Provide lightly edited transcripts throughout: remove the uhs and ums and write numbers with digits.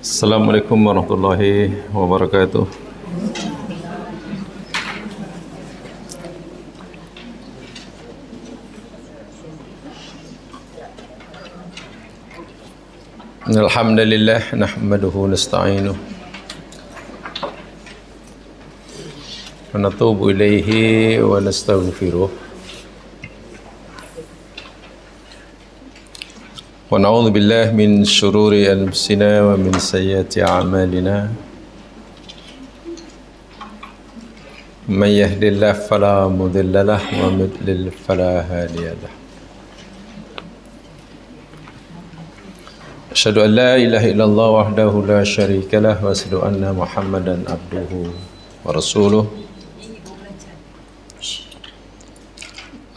Assalamualaikum warahmatullahi wabarakatuh. Alhamdulillah nahmaduhu nasta'inuh wa natubu ilaihi wa nastaghfiruh wa na'udzu billahi min syururi anfusina wa min sayyiati a'malina. Man yahdihillahu fala mudilla lahu wa man yudlil fala hadiya lahu. Asyhadu an la ilaha illallah wahdahu la syarika lah wa asyhadu anna Muhammadan abduhu wa rasuluh.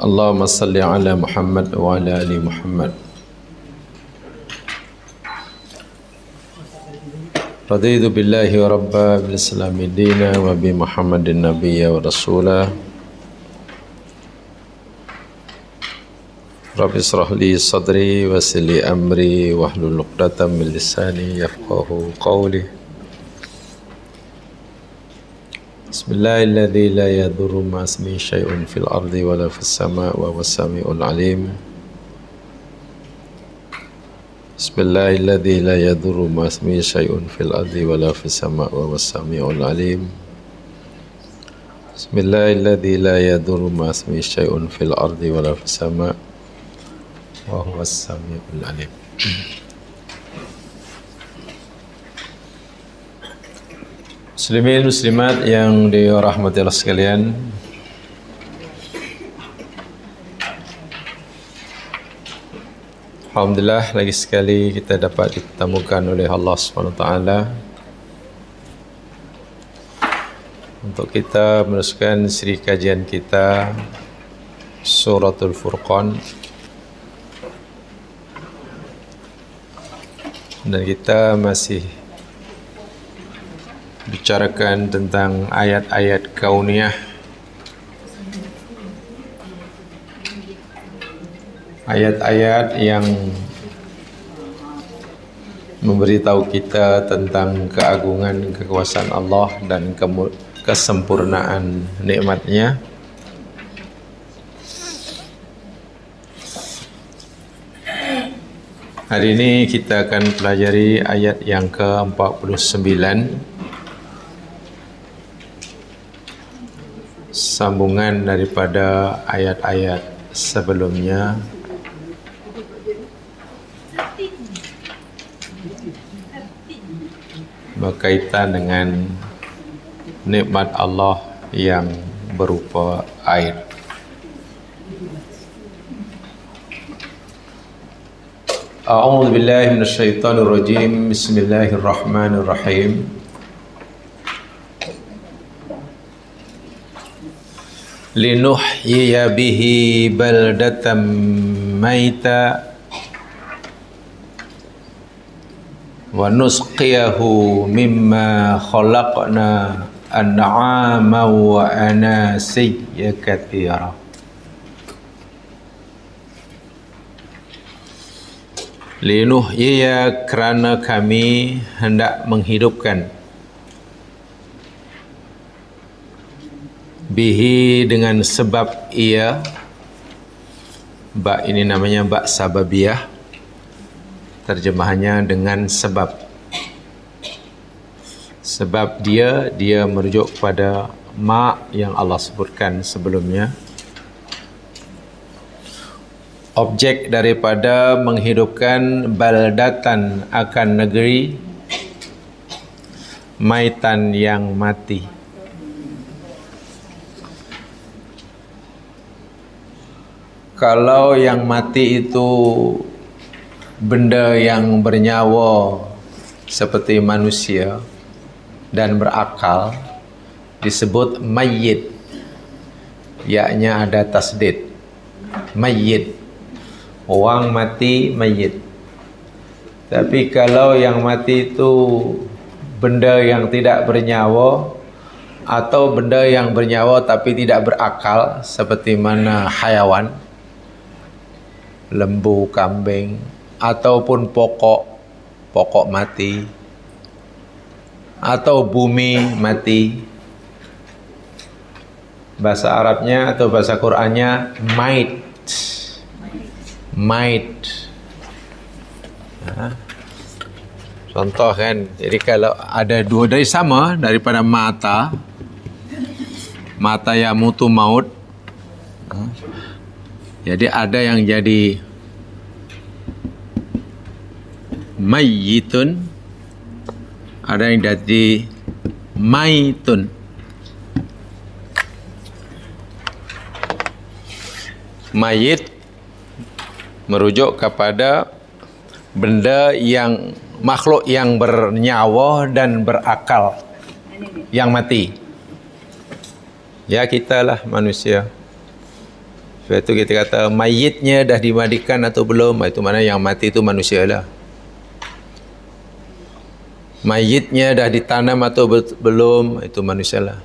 Allahumma salli ala Muhammad wa ala ali Muhammad. Raditu billahi wa rabba bil islami dina wa bi Muhammadin nabiyya wa rasulah. Rabbi israh li sadri wa yassir li amri wahlul 'uqdatam min lisani yafqahu qawli. Bismillahilladzi la yadurru ma ismihi syai'un fil ardi wa la fis sama'i wa huwas samiul 'alim. Bismillahilladzi la yadurru ma ismihi syai'un fil ardi wa la fis sama'i wa huwas samiul 'alim. Bismillahilladzi la yadurru ma ismihi syai'un fil ardi wa la fis sama'i wa huwas samiul 'alim. Muslimin muslimat yang dirahmati Allah sekalian, alhamdulillah lagi sekali kita dapat ditemukan oleh Allah SWT untuk kita meneruskan siri kajian kita Suratul Furqan. Dan kita masih bicarakan tentang ayat-ayat kauniyah, ayat-ayat yang memberitahu kita tentang keagungan kekuasaan Allah dan kesempurnaan nikmatnya. Hari ini kita akan pelajari ayat yang ke-49, sambungan daripada ayat-ayat sebelumnya. Berkaitan dengan nikmat Allah yang berupa air. A'udzu billahi minasyaitonir rajim. Bismillahirrahmanirrahim. Linuhyiya bihi baldatan maita wa nusqiyahu mimma khalaqna an'ama wa anasiyya katsira. Linuhyiya, kerana kami hendak menghidupkan, bihi, dengan sebab ia, ba ini namanya ba sababiyah, terjemahannya dengan sebab. Sebab dia merujuk kepada ma yang Allah sebutkan sebelumnya. Objek daripada menghidupkan baldatan akan negeri, maitan yang mati. Kalau yang mati itu benda yang bernyawa seperti manusia dan berakal, disebut mayyit, yaknya ada tasdid, mayyit, orang mati, mayyit. Tapi kalau yang mati itu benda yang tidak bernyawa atau benda yang bernyawa tapi tidak berakal, seperti mana hayawan, lembu, kambing, ataupun pokok mati, atau bumi mati. Bahasa Arabnya atau bahasa Qur'annya mait. Mait. Contoh kan, jadi kalau ada dua dari sama daripada mata yang mutu maut, jadi ada yang jadi mayyitun, ada yang jadi maitun. Mayit merujuk kepada benda yang makhluk yang bernyawa dan berakal yang mati. Ya, kita lah manusia. Sebab itu kita kata mayitnya dah dimandikan atau belum, itu mana yang mati itu manusia lah. Mayitnya dah ditanam atau belum, itu manusia lah.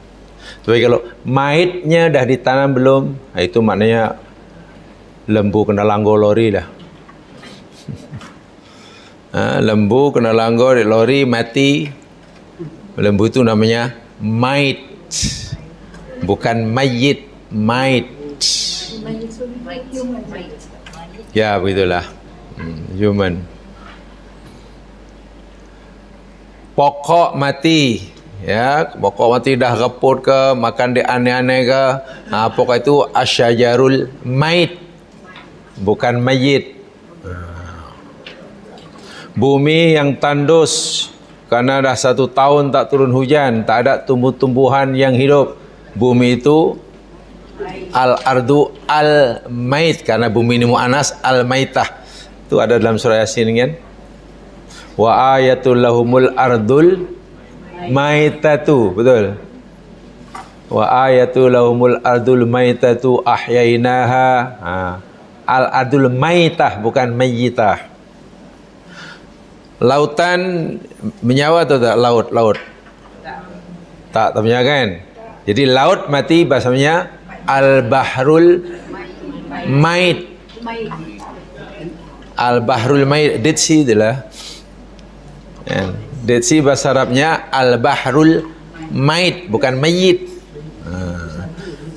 Tapi kalau mayitnya dah ditanam belum, itu maknanya lembu kena langgar lori dah. Lembu kena langgar lori mati. Lembu itu namanya mait, bukan mayit. Mait. Ya, begitulah. Human. Pokok mati, ya, pokok mati dah reput ke, makan dia aneh-aneh ke, pokok itu asyajarul mait, bukan mayit. Bumi yang tandus karena dah 1 tahun tak turun hujan, tak ada tumbuh-tumbuhan yang hidup, bumi itu al-ardu al-mait, karena bumi ini mu'anas, al-maitah. Itu ada dalam surah Yasin kan. Wa ayatul lahumul ardul maitatu, betul. Wa ayatul lahumul ardul maitatu ahyainaha. Al-ardul maitah, bukan mayyitah. Lautan menyawa atau tak? Laut. Tak punya kan? Jadi laut mati bahasanya al-bahrul mait. Al-bahrul mait, Dead Sea itulah. Dead Sea bahasa Arabnya al-bahrul mait, bukan mayit.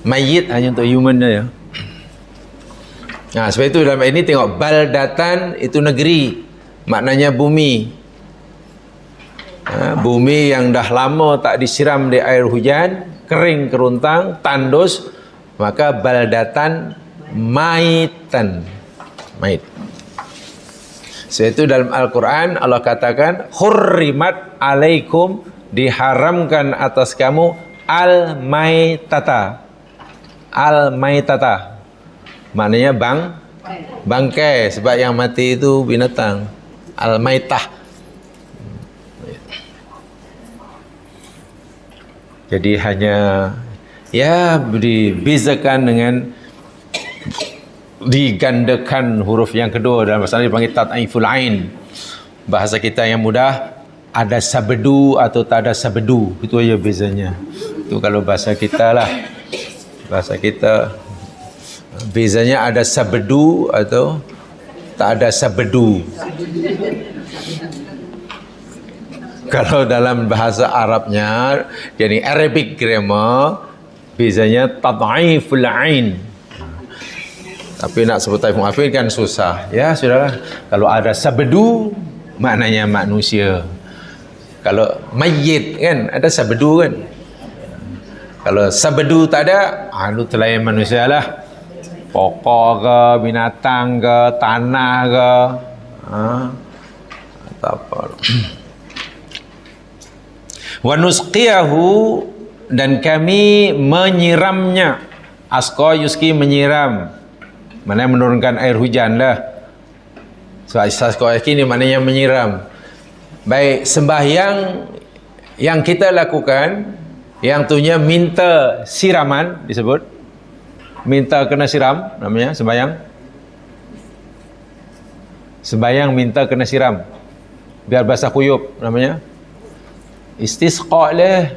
Mayit hanya untuk human ya. Sebab itu dalam ini tengok, baldatan itu negeri, maknanya bumi. Bumi yang dah lama tak disiram di air hujan, kering keruntang, tandus, maka baldatan maitan. Mait. Sebab itu dalam Al-Quran Allah katakan hurrimat alaikum, diharamkan atas kamu al-maitata. Al-maitata maknanya bangkai, sebab yang mati itu binatang. Al-maitah. Jadi hanya ya dibezakan dengan digandakan huruf yang kedua dalam bahasa dipanggil tat'iful ain. Bahasa kita yang mudah ada sabedu atau tak ada sabedu, itu aja bezanya. Itu kalau bahasa kita lah. Bahasa kita bezanya ada sabedu atau tak ada sabedu. Kalau dalam bahasa Arabnya, jadi Arabic grammar, bezanya tat'iful ain. Tapi nak sebut taif mu'afin kan susah. Ya, sudahlah. Kalau ada sabedu, maknanya manusia. Kalau mayyit kan, ada sabedu kan. Kalau sabedu tak ada, itu selain manusia lah. Pokok ke, binatang ke, tanah ke. Atau apa. Wa nusqiyahu, dan kami menyiramnya. Asqa yuski menyiram. Mana menurunkan air hujan lah. Sebab asqa ini maknanya menyiram. Baik, sembahyang yang kita lakukan, yang tuhnya minta siraman disebut. Minta kena siram namanya sembahyang. Sembahyang minta kena siram. Biar basah kuyup namanya. Istisqa lah.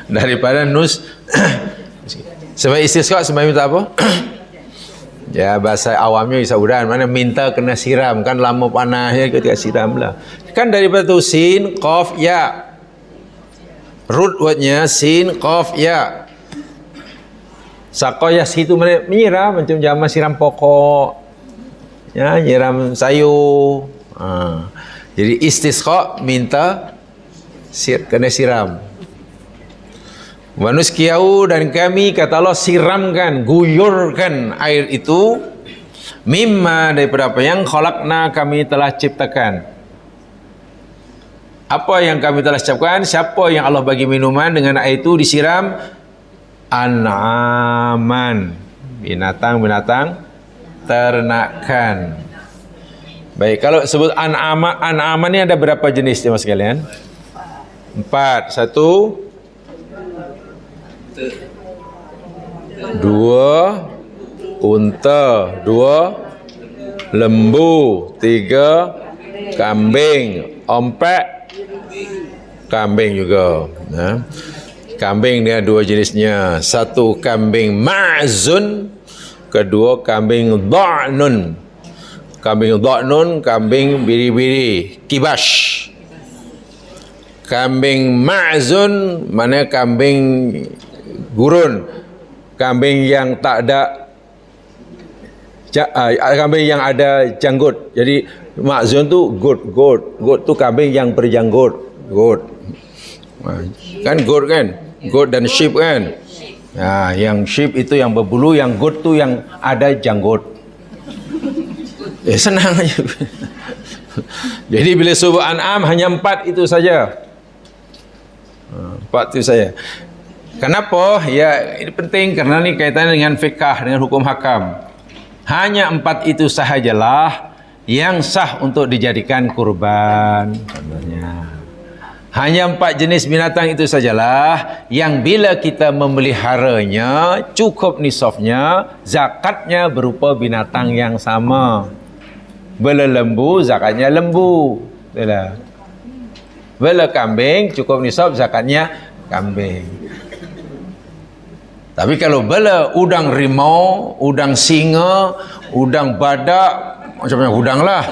Daripada nus. Sebab istisqa sembahyang minta apa? Ya, bahasa awamnya bisa udan, mana minta kena siram, kan lama panas ya, ketika siram lah. Kan daripada tu sin, qaf, ya. root wordnya sin, qaf, ya. Saqo yasqi itu menyiram, macam zaman siram pokok, ya, nyiram sayur. Jadi istisqa minta kena siram. Wa nuskiyau, dan kami kata Allah siramkan, guyurkan air itu, mimma daripada apa yang khalaqna kami telah ciptakan. Apa yang kami telah ciptakan? Siapa yang Allah bagi minuman dengan air itu disiram? An'aman, binatang-binatang ternakan. Baik, kalau sebut an'aman ni ada berapa jenis mas sekalian? 4. 1, 2 unta, 2 lembu, 3 kambing, 4 kambing juga. Kambing dia 2 jenisnya. 1 kambing ma'zun, kedua kambing dha'nun. Kambing dha'nun, kambing biri-biri, kibash. Kambing ma'zun mana kambing gurun, kambing yang tak ada kambing yang ada janggut. Jadi ma'zun tu goat tu kambing yang berjanggut, goat. Kan goat kan? Goat dan sheep kan? Yang sheep itu yang berbulu, yang goat tu yang ada janggut. Senang aja. Jadi bila sebut an'am hanya 4 itu saja. 4 itu saja. Kenapa? Ya, ini penting karena ni kaitannya dengan fiqh, dengan hukum hakam. Hanya 4 itu sahajalah yang sah untuk dijadikan kurban. Contohnya, hanya 4 jenis binatang itu sajalah yang bila kita memeliharanya cukup nisabnya, zakatnya berupa binatang yang sama. Bila lembu, zakatnya lembu. Bila kambing, cukup nisab, zakatnya kambing. Tapi kalau bila udang rimau, udang singa, udang badak, macam-macam udang lah,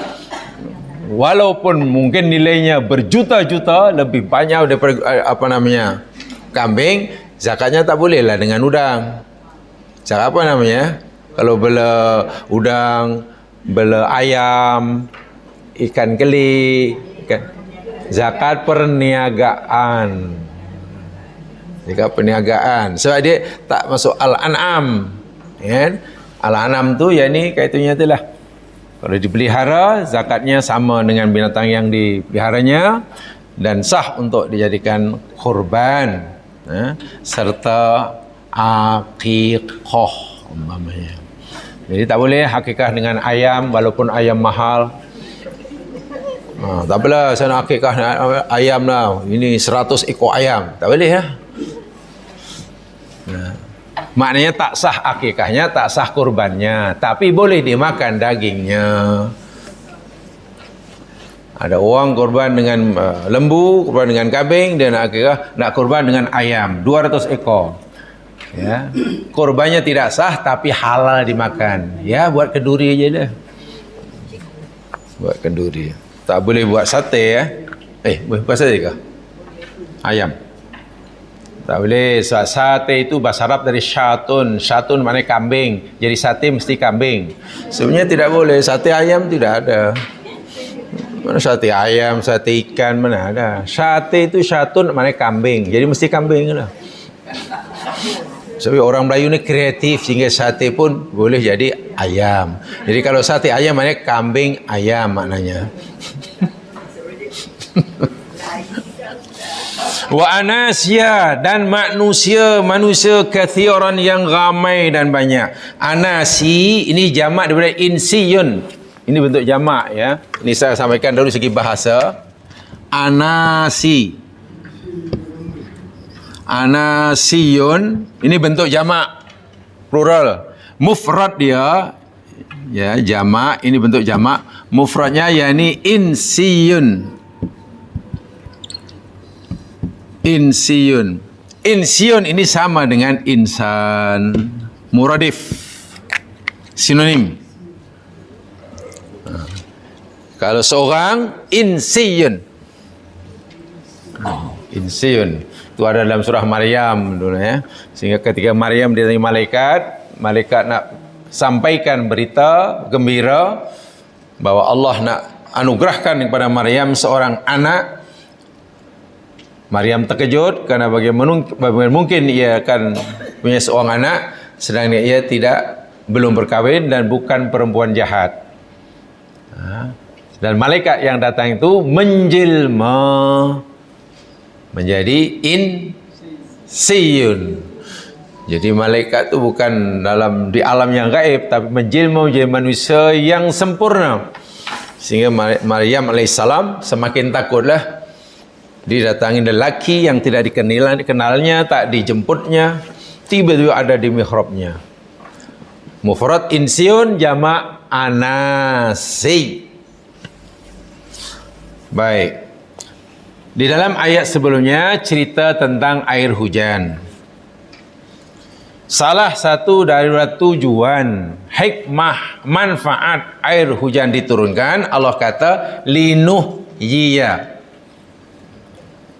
walaupun mungkin nilainya berjuta-juta, lebih banyak daripada kambing, zakatnya tak boleh lah dengan udang. Zakat kalau bela udang, bela ayam, ikan keli, zakat perniagaan. Zakat perniagaan. Sebab dia tak masuk al-an'am. Kan? Al-an'am tu yakni kaitannya itulah. Kalau dipelihara, zakatnya sama dengan binatang yang dipeliharanya dan sah untuk dijadikan kurban, serta aqiqah umpamanya. Jadi tak boleh akikah dengan ayam walaupun ayam mahal. Tak apalah saya nak akikah ayam lah, ini 100 ekor ayam, tak boleh ya. Maknanya tak sah akikahnya, tak sah kurbannya, tapi boleh dimakan dagingnya. Ada orang kurban dengan lembu, kurban dengan kambing, dia nak akikah, nak kurban dengan ayam 200 ekor. Ya, kurbannya tidak sah tapi halal dimakan. Ya, buat kenduri aja dah. Buat kenduri. Tak boleh buat sate ya. Boleh buat sate ke? Ayam. Tak boleh. Sate itu bahasa Arab dari syatun. Syatun maknanya kambing. Jadi sate mesti kambing. Sebenarnya tidak boleh. Sate ayam tidak ada. Mana sate ayam, sate ikan, mana ada. Sate itu syatun maknanya kambing. Jadi mesti kambing lah. Sebab orang Melayu ni kreatif sehingga sate pun boleh jadi ayam. Jadi kalau sate ayam maknanya kambing ayam maknanya. Wa anasya, dan manusia kathiran yang ramai dan banyak. Anasi ini jamak daripada insiyun. Ini bentuk jamak ya. Ini saya sampaikan dari segi bahasa. Anasiyun ini bentuk jamak plural. Mufrad dia ya jamak, ini bentuk jamak. Mufradnya yakni insiyun. Insiyun ini sama dengan insan, muradif, sinonim. Kalau seorang insiyun. Itu ada dalam surah Maryam dulu ya. Sehingga ketika Maryam didatangi malaikat, malaikat nak sampaikan berita gembira bahwa Allah nak anugerahkan kepada Maryam seorang anak. Maryam terkejut kerana bagaimana mungkin ia akan punya seorang anak sedangkan ia belum berkahwin dan bukan perempuan jahat. Dan malaikat yang datang itu menjelma menjadi insiyun. Jadi malaikat itu bukan di alam yang gaib, tapi menjelma menjadi manusia yang sempurna. Sehingga Maryam alaihissalam semakin takutlah didatangi lelaki yang tidak dikenalnya, tak dijemputnya, tiba-tiba ada di mihrabnya. Mufrad insiun, jamak anasi. Baik. Di dalam ayat sebelumnya cerita tentang air hujan. Salah satu dari tujuan, hikmah, manfaat air hujan diturunkan, Allah kata linuhyiya.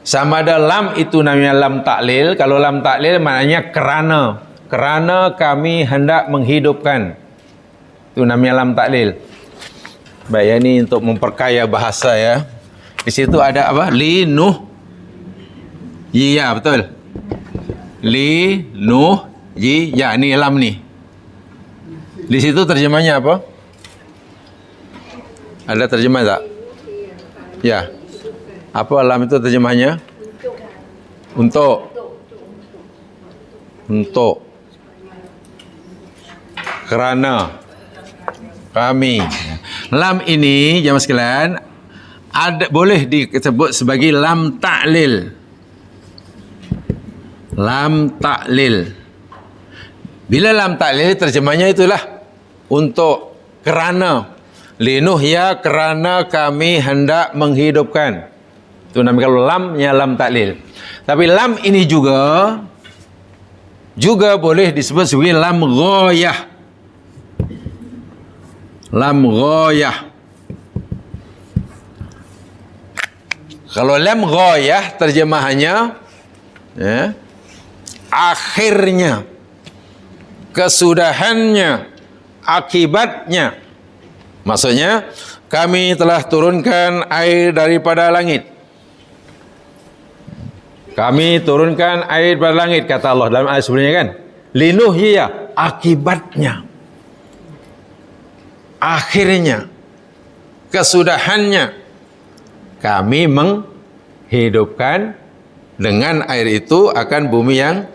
Sama ada lam itu namanya lam taklil. Kalau lam taklil maknanya kerana kami hendak menghidupkan. Itu namanya lam taklil. Baik, ini untuk memperkaya bahasa ya. Di situ ada apa? Linuhyiya, betul. Linuhyiya, ni lam ni. Di situ terjemahnya apa? Ada terjemah tak? Ya. Apa lam itu terjemahnya? Untuk. Kerana. Kami. Lam ini, jemaah sekalian, boleh disebut sebagai lam ta'lil. Lam ta'lil. Bila lam ta'lil, terjemahnya itulah untuk, kerana. Linuhya, kerana kami hendak menghidupkan. Itu namanya kalau lamnya lam taklil. Tapi lam ini juga boleh disebut sebagai lam ghayah. Lam ghayah. Kalau lam ghayah terjemahannya akhirnya, kesudahannya, akibatnya. Maksudnya kami telah turunkan air daripada langit. Kami turunkan air dari langit, kata Allah dalam ayat sebelumnya kan. Linuhyiya, akibatnya, akhirnya, kesudahannya, kami menghidupkan dengan air itu akan bumi yang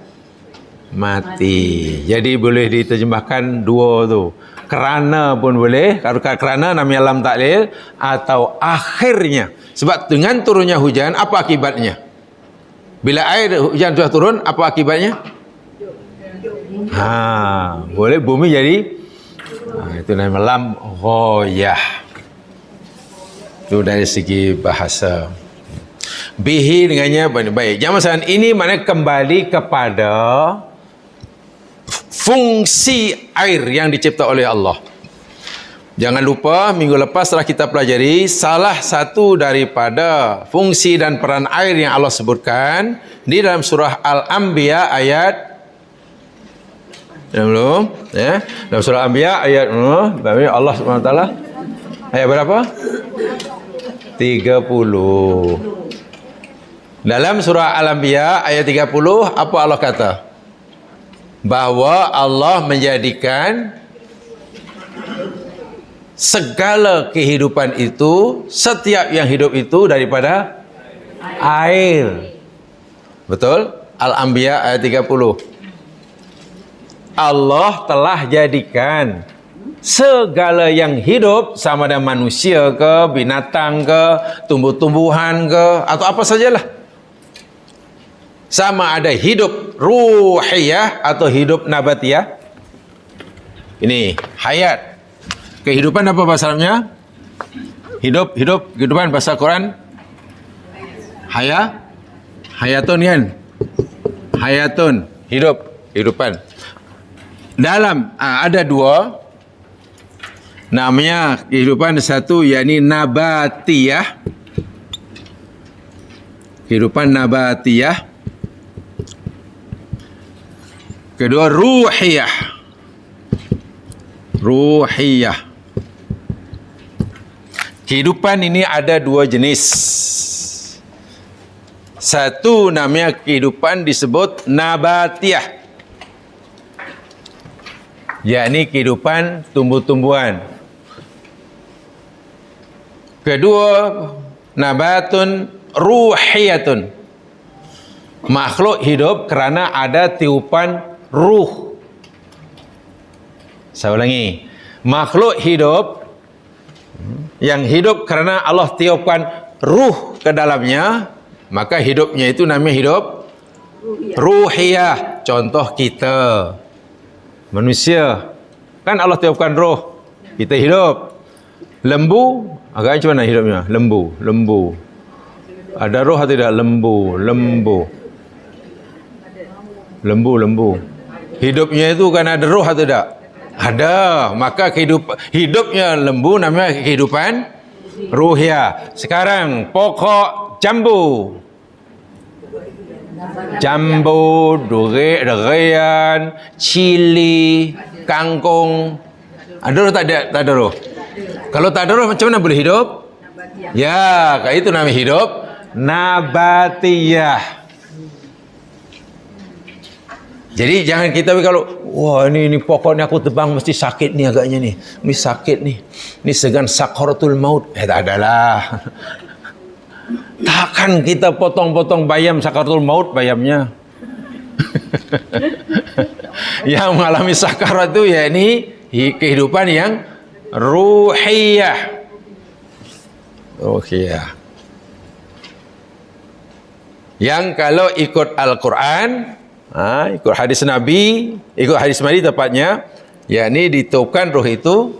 mati. Jadi boleh diterjemahkan dua tu. Kerana pun boleh, kalau kerana namanya lam taklil, atau akhirnya. Sebab dengan turunnya hujan, apa akibatnya? Bila air hujan sudah turun, apa akibatnya? Boleh bumi jadi itu namanya lam ghayah. Itu dari segi bahasa. Bihi dengannya baik. Jamaah sekalian, ini maknanya kembali kepada fungsi air yang dicipta oleh Allah. Jangan lupa minggu lepas telah kita pelajari salah satu daripada fungsi dan peran air yang Allah sebutkan di dalam surah Al-Anbiya ayat dalam surah Al-Anbiya ayat Allah SWT ayat berapa? 30. Dalam surah Al-Anbiya ayat 30 apa Allah kata? Bahwa Allah menjadikan segala kehidupan itu, setiap yang hidup itu daripada air. Betul? Al-Anbiya ayat 30. Allah telah jadikan segala yang hidup, sama ada manusia ke, binatang ke, tumbuh-tumbuhan ke, atau apa sajalah. Sama ada hidup ruhiyah atau hidup nabatiyah. Ini hayat. Kehidupan apa bahasa Arabnya? Kehidupan bahasa Quran? Hayatun kan? Hayatun, kehidupan. Dalam ada dua namanya kehidupan, satu yakni nabatiyah. Kehidupan nabatiyah. Kedua, ruhiyah. Ruhiyah. Kehidupan ini ada dua jenis. Satu namanya kehidupan disebut nabatiyah, yakni kehidupan tumbuh-tumbuhan. Kedua, nabatun ruhiyatun, makhluk hidup kerana ada tiupan ruh. Saya ulangi, makhluk hidup yang hidup kerana Allah tiupkan ruh ke dalamnya, maka hidupnya itu namanya hidup ruhiyah. Contoh kita manusia, kan Allah tiupkan roh, kita hidup. Lembu, agaknya macam mana hidupnya? Lembu. Ada roh atau tidak? Lembu. Hidupnya itu kan ada roh atau tidak? Ada. Maka hidupnya lembu namanya kehidupan ruhiyah. Sekarang pokok jambu, durian, cili, kangkung. Ada roh tak ada? Tak ada roh. Kalau tak ada roh macam mana boleh hidup? Ya, itu namanya hidup nabatiyah. Jadi jangan kita kalau wah ini pokok ni aku tebang mesti sakit ni agaknya ni. Ni sakit ni. Ni segan sakaratul maut. Tak adalah. Takkan kita potong-potong bayam sakaratul maut bayamnya. Yang mengalami sakarat itu ya ini kehidupan yang ruhiyah. Yang kalau ikut Al-Quran, ikut hadis Nabi, ikut hadis Nabi tepatnya, yakni ditiupkan roh itu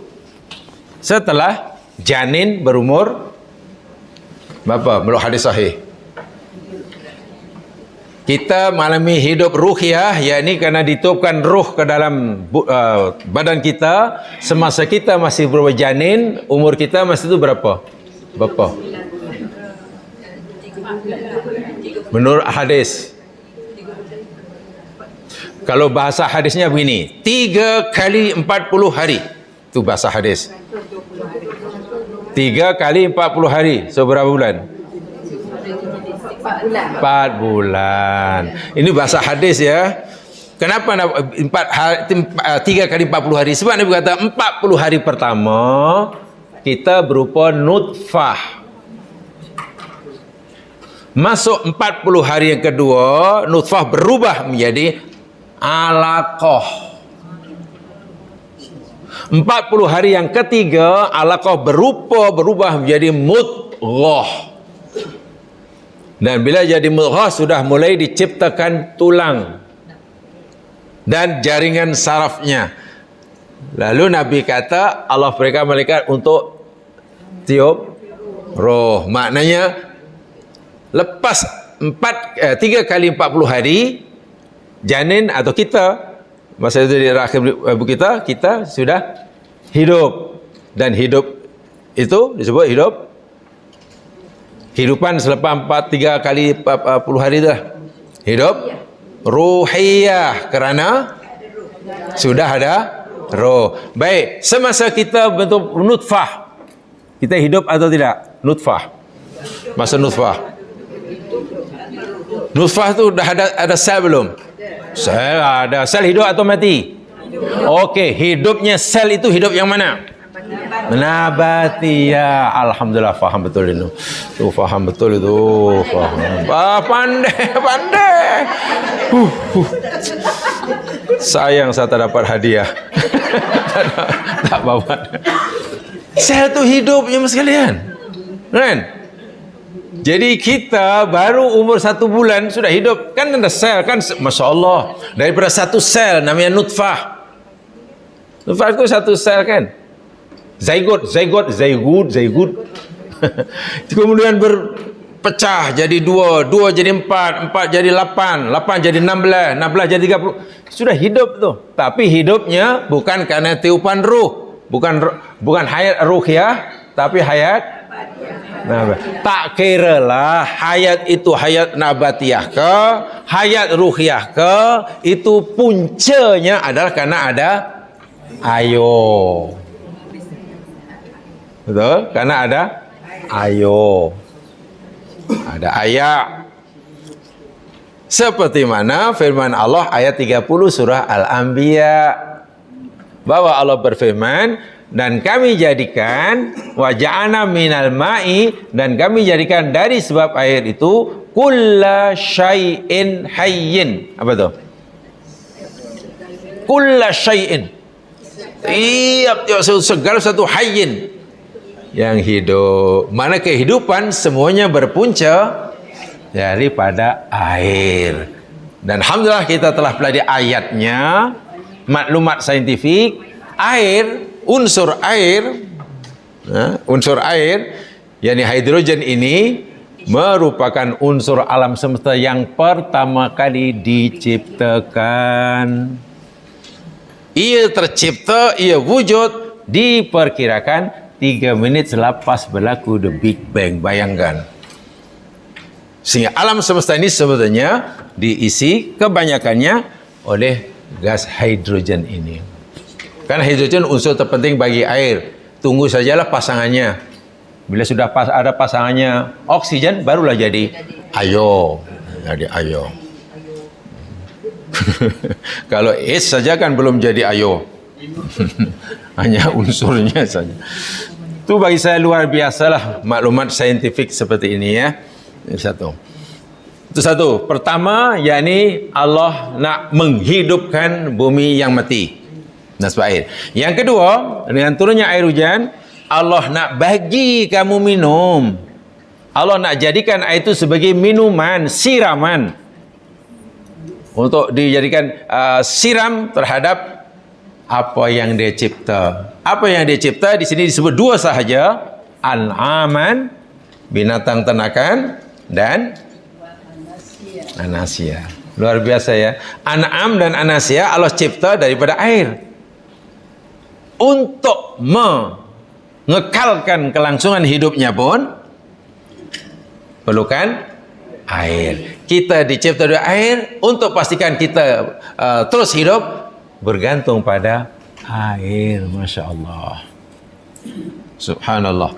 setelah janin berumur berapa? Menurut hadis sahih. Kita mengalami hidup ruhiyah, yakni kerana ditiupkan roh ke dalam badan kita semasa kita masih berupa janin. Umur kita masih itu berapa? Menurut hadis. Kalau bahasa hadisnya begini, 3 kali 40 hari. Itu bahasa hadis. 3 kali 40 hari. So berapa bulan? 4 bulan. Ini bahasa hadis ya. Kenapa 3 kali 40 hari? Sebab Nabi kata 40 hari pertama kita berupa nutfah. Masuk 40 hari yang kedua, nutfah berubah menjadi alaqah. 40 hari yang ketiga, alaqah berubah menjadi mudghah. Dan bila jadi mudghah sudah mulai diciptakan tulang dan jaringan sarafnya. Lalu Nabi kata Allah berikan malaikat untuk tiup roh. Maknanya lepas 3 kali 40 hari janin atau kita masa itu di rahim ibu kita sudah hidup. Dan hidup itu disebut kehidupan selepas 3 kali 40 hari itu hidup ruhiyah kerana sudah ada roh. Baik, semasa kita bentuk nutfah, kita hidup atau tidak? Nutfah. Masa nutfah tu dah ada sel belum? Sel ada. Sel hidup atau mati? Okey, hidupnya sel itu hidup yang mana? Nabatiyah. Alhamdulillah faham betul itu. Tu faham betul itu. Pandai. Sayang saya tak dapat hadiah. tak bawa. Sel tu hidup ya mas sekalian. Kan? Jadi kita baru umur 1 bulan sudah hidup. Kan ada sel kan, Masya Allah. Daripada satu sel namanya nutfah. Nutfah itu satu sel kan. Zygote. Kemudian berpecah jadi 2 jadi 4 jadi 8 jadi 16 jadi 30. Sudah hidup tu. Tapi hidupnya bukan karena tiupan ruh. Bukan hayat ruhiyah, tapi hayat Tak kiralah hayat itu hayat nabatiah ke, hayat ruhiyah ke, itu puncanya adalah karena ada ayo. Betul? Karena ada ayo. Ada ayat. Seperti mana firman Allah ayat 30 surah Al-Anbiya, bahwa Allah berfirman, dan kami jadikan wa ja'alna minal ma'i, dan kami jadikan dari sebab air itu kulla syai'in hayyin. Apa tu? Kulla syai'in, tiap segala satu hayyin yang hidup. Mana kehidupan semuanya berpunca daripada air. Dan alhamdulillah kita telah pelajari ayatnya, maklumat saintifik. Air, unsur air, yakni hidrogen ini merupakan unsur alam semesta yang pertama kali diciptakan. Ia tercipta, ia wujud diperkirakan 3 minit selepas berlaku the Big Bang. Bayangkan. Sehingga alam semesta ini sebetulnya diisi kebanyakannya oleh gas hidrogen ini. Karena hidrogen unsur terpenting bagi air. Tunggu sajalah pasangannya. Bila sudah ada pasangannya oksigen, barulah jadi ayo. Jadi ayo. Kalau es saja kan belum jadi ayo. Hanya unsurnya saja. Itu bagi saya luar biasalah maklumat saintifik seperti ini ya. Itu satu. Pertama, yakni Allah nak menghidupkan bumi yang mati. Nasib air. Yang kedua, dengan turunnya air hujan, Allah nak bagi kamu minum. Allah nak jadikan air itu sebagai minuman, siraman. Untuk dijadikan siram terhadap apa yang dia cipta. Apa yang dia cipta di sini disebut dua sahaja, an'aman, binatang ternakan, dan anasia. Luar biasa ya. An'am dan anasia Allah cipta daripada air. Untuk mengekalkan kelangsungan hidupnya pun perlukan air. Kita dicipta dari air, untuk pastikan kita terus hidup bergantung pada air. Masya Allah, subhanallah.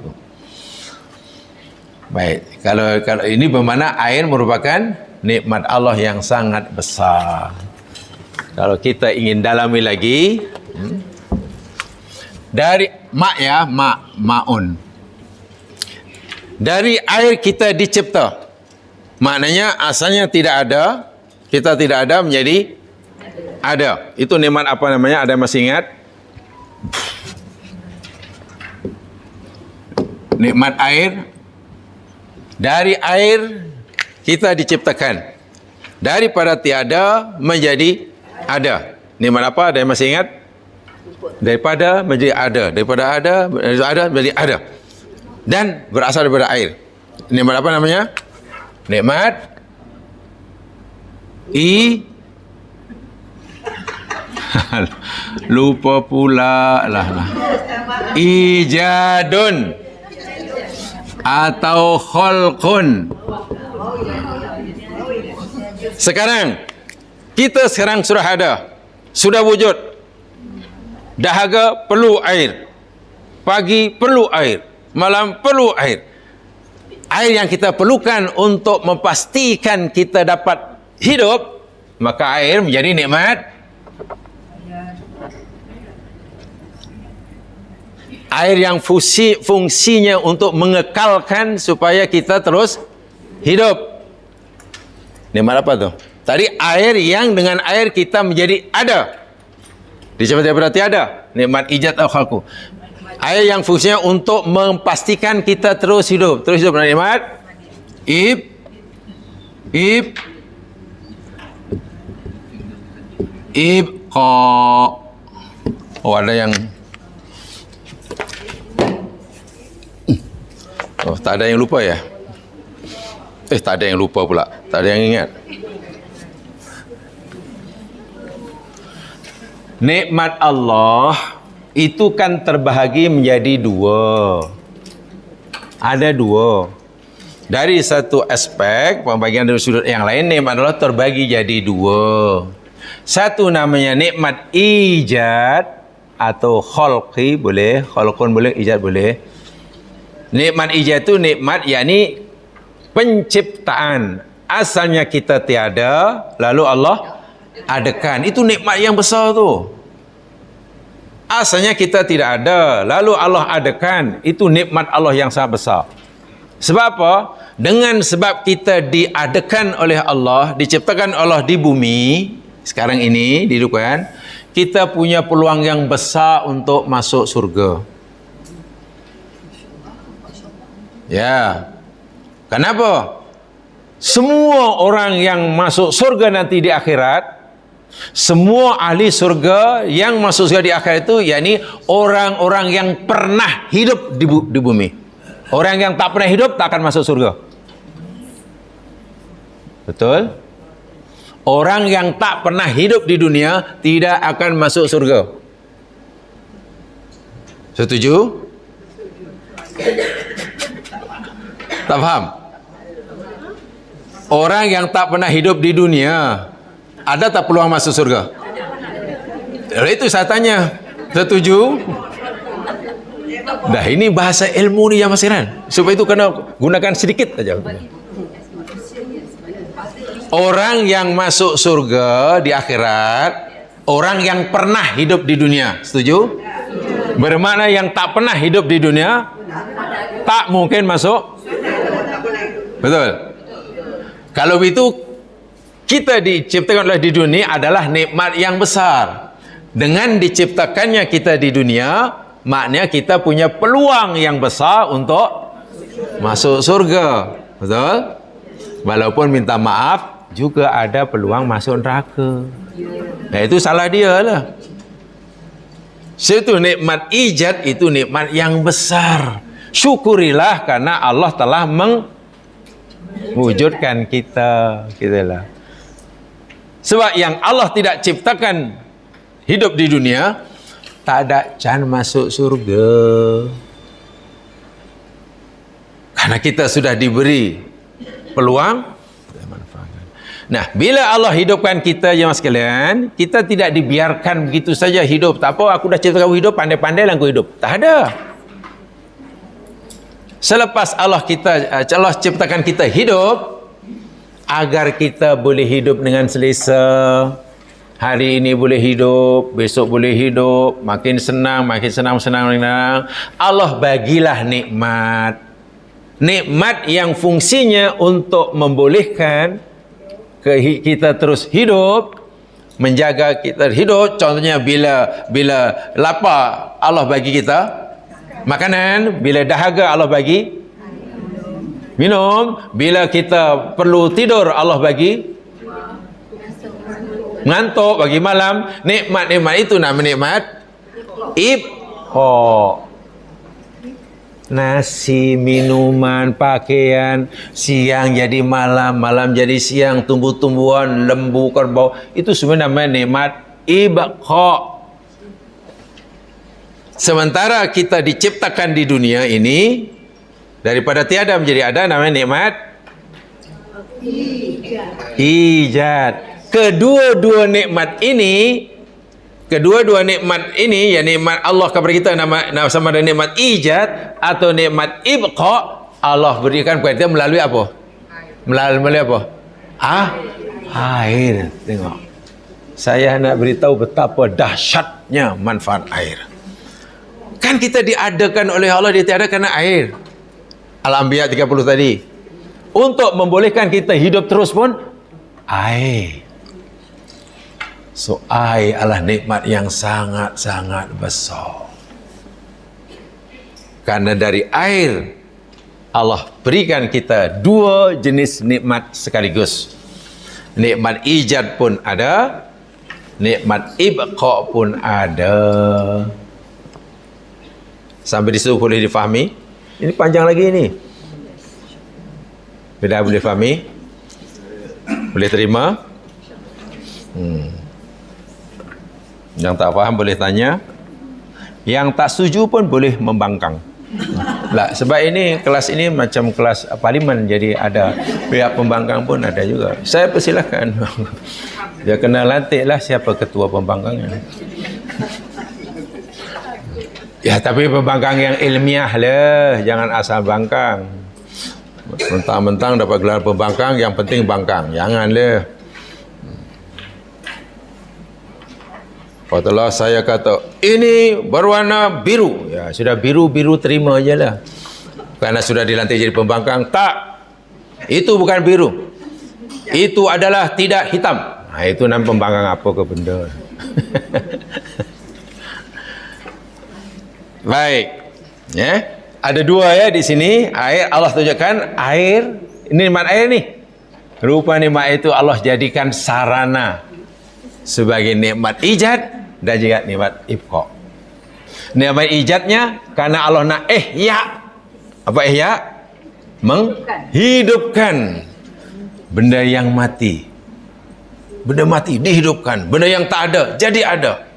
Baik, kalau ini bermakna air merupakan nikmat Allah yang sangat besar. Kalau kita ingin dalami lagi, dari ma'un. Dari air kita dicipta. Maknanya asalnya tidak ada, kita tidak ada menjadi ada. Itu nikmat apa namanya? Ada masih ingat? Nikmat air. Dari air kita diciptakan. Daripada tiada menjadi ada. Nikmat apa? Ada yang masih ingat? Daripada menjadi ada, daripada ada menjadi ada, dan berasal daripada air. Nikmat apa namanya? Nikmat lupa pula lah. Ijadun atau khalqun. Sekarang kita sudah ada, sudah wujud. Dahaga perlu air, pagi perlu air, malam perlu air. Air yang kita perlukan untuk memastikan kita dapat hidup, maka air menjadi nikmat. Air yang fungsinya untuk mengekalkan supaya kita terus hidup. Nikmat apa tu? Tadi air yang dengan air kita menjadi ada. Dicipta daripada tiada, nikmat ijad atau khalqu. Air yang fungsinya untuk memastikan kita terus hidup. Terus hidup dengan nikmat ibqa. Oh, ada yang tak ada yang lupa ya? Tak ada yang lupa pula. Tak ada yang ingat. Nikmat Allah itu kan terbahagi menjadi dua. Ada dua. Dari satu aspek, pembagian dari sudut yang lain, nikmat Allah terbagi jadi dua. Satu namanya nikmat ijad atau khalqi, boleh, khalqun boleh, ijad boleh. Nikmat ijad itu nikmat yakni penciptaan. Asalnya kita tiada, lalu Allah adakan. Itu nikmat yang besar tu. Asalnya kita tidak ada, lalu Allah adakan. Itu nikmat Allah yang sangat besar. Sebab apa? Dengan sebab kita diadakan oleh Allah, diciptakan Allah di bumi, sekarang ini, dihidupkan, kita punya peluang yang besar untuk masuk surga. Ya. Kenapa? Semua orang yang masuk surga nanti di akhirat, semua ahli surga yang masuk surga di akhirat itu yakni orang-orang yang pernah hidup di bumi. Orang yang tak pernah hidup tak akan masuk surga. Betul? Orang yang tak pernah hidup di dunia tidak akan masuk surga. Setuju? Tak faham? Orang yang tak pernah hidup di dunia ada tak peluang masuk surga? Itu saya tanya. Setuju? Dah ini bahasa ilmu ni yang Mas Iran. Supaya itu kena gunakan sedikit saja. Orang yang masuk surga di akhirat, orang yang pernah hidup di dunia. Setuju? Bermakna yang tak pernah hidup di dunia tak mungkin masuk. Betul? Kalau begitu, kita diciptakan oleh di dunia adalah nikmat yang besar. Dengan diciptakannya kita di dunia, maknanya kita punya peluang yang besar untuk masuk surga. Betul? Walaupun minta maaf, juga ada peluang masuk neraka. Nah, itu salah dia lah. Itu nikmat ijad, itu nikmat yang besar. Syukurilah karena Allah telah mewujudkan kita. Gitulah. Sebab yang Allah tidak ciptakan hidup di dunia, tak ada can masuk surga. Karena kita sudah diberi peluang. Nah, bila Allah hidupkan kita, jemaah sekalian, kita tidak dibiarkan begitu saja hidup. Tak apa, aku dah ciptakan kamu hidup, pandai-pandai lah aku hidup. Tak ada. Selepas Allah ciptakan kita hidup, agar kita boleh hidup dengan selesa. Hari ini boleh hidup, besok boleh hidup, makin senang. Allah bagilah nikmat. Nikmat yang fungsinya untuk membolehkan kita terus hidup, menjaga kita hidup. Contohnya bila lapar, Allah bagi kita makanan. Bila dahaga, Allah bagi minum. Bila kita perlu tidur, Allah bagi ngantuk, bagi malam. Nikmat-nikmat itu nama nikmat ibqa. Nasi, minuman, pakaian, siang jadi malam, malam jadi siang, tumbuh-tumbuhan, lembu, kerbau, itu semua namanya nikmat ibqa. Sementara kita diciptakan di dunia ini daripada tiada menjadi ada, namanya nikmat ijad. Kedua-dua nikmat ini, ya nikmat Allah kepada kita nama sama dengan nikmat ijad atau nikmat ibqa, Allah berikan kepada kita melalui apa? Melalui apa? Air. Tengok. Saya nak beritahu betapa dahsyatnya manfaat air. Kan kita diadakan oleh Allah, ditiadakan kerana air. Al-Anbiya 30 tadi. Untuk membolehkan kita hidup terus pun air. So, air adalah nikmat yang sangat-sangat besar. Karena dari air, Allah berikan kita dua jenis nikmat sekaligus. Nikmat ijad pun ada, nikmat ibqa pun ada. Sampai di situ boleh difahami? Ini panjang lagi ini. Bila boleh fahami? Boleh terima? Yang tak faham boleh tanya. Yang tak setuju pun boleh membangkang. Lah, sebab ini kelas ini macam kelas parlimen, jadi ada pihak pembangkang pun ada juga. Saya persilahkan. Dia kena lantik lah siapa ketua pembangkangnya. Ya, tapi pembangkang yang ilmiah lah, jangan asal bangkang. Mentang-mentang dapat gelar pembangkang, yang penting bangkang, jangan lah. Setelah saya kata ini berwarna biru, ya sudah biru terima aja lah. Karena sudah dilantik jadi pembangkang. Tak, itu bukan biru, itu adalah tidak hitam. Nah, itu nama pembangkang apa ke benda. Baik, ya, ada dua ya di sini. Air, Allah tunjukkan air, ini nikmat air nih. Rupa nikmat itu Allah jadikan sarana sebagai nikmat ijad dan juga nikmat ibqa. Nikmat ijadnya karena Allah nak ihya. Apa ihya? Menghidupkan benda yang mati. Benda mati dihidupkan, benda yang tak ada jadi ada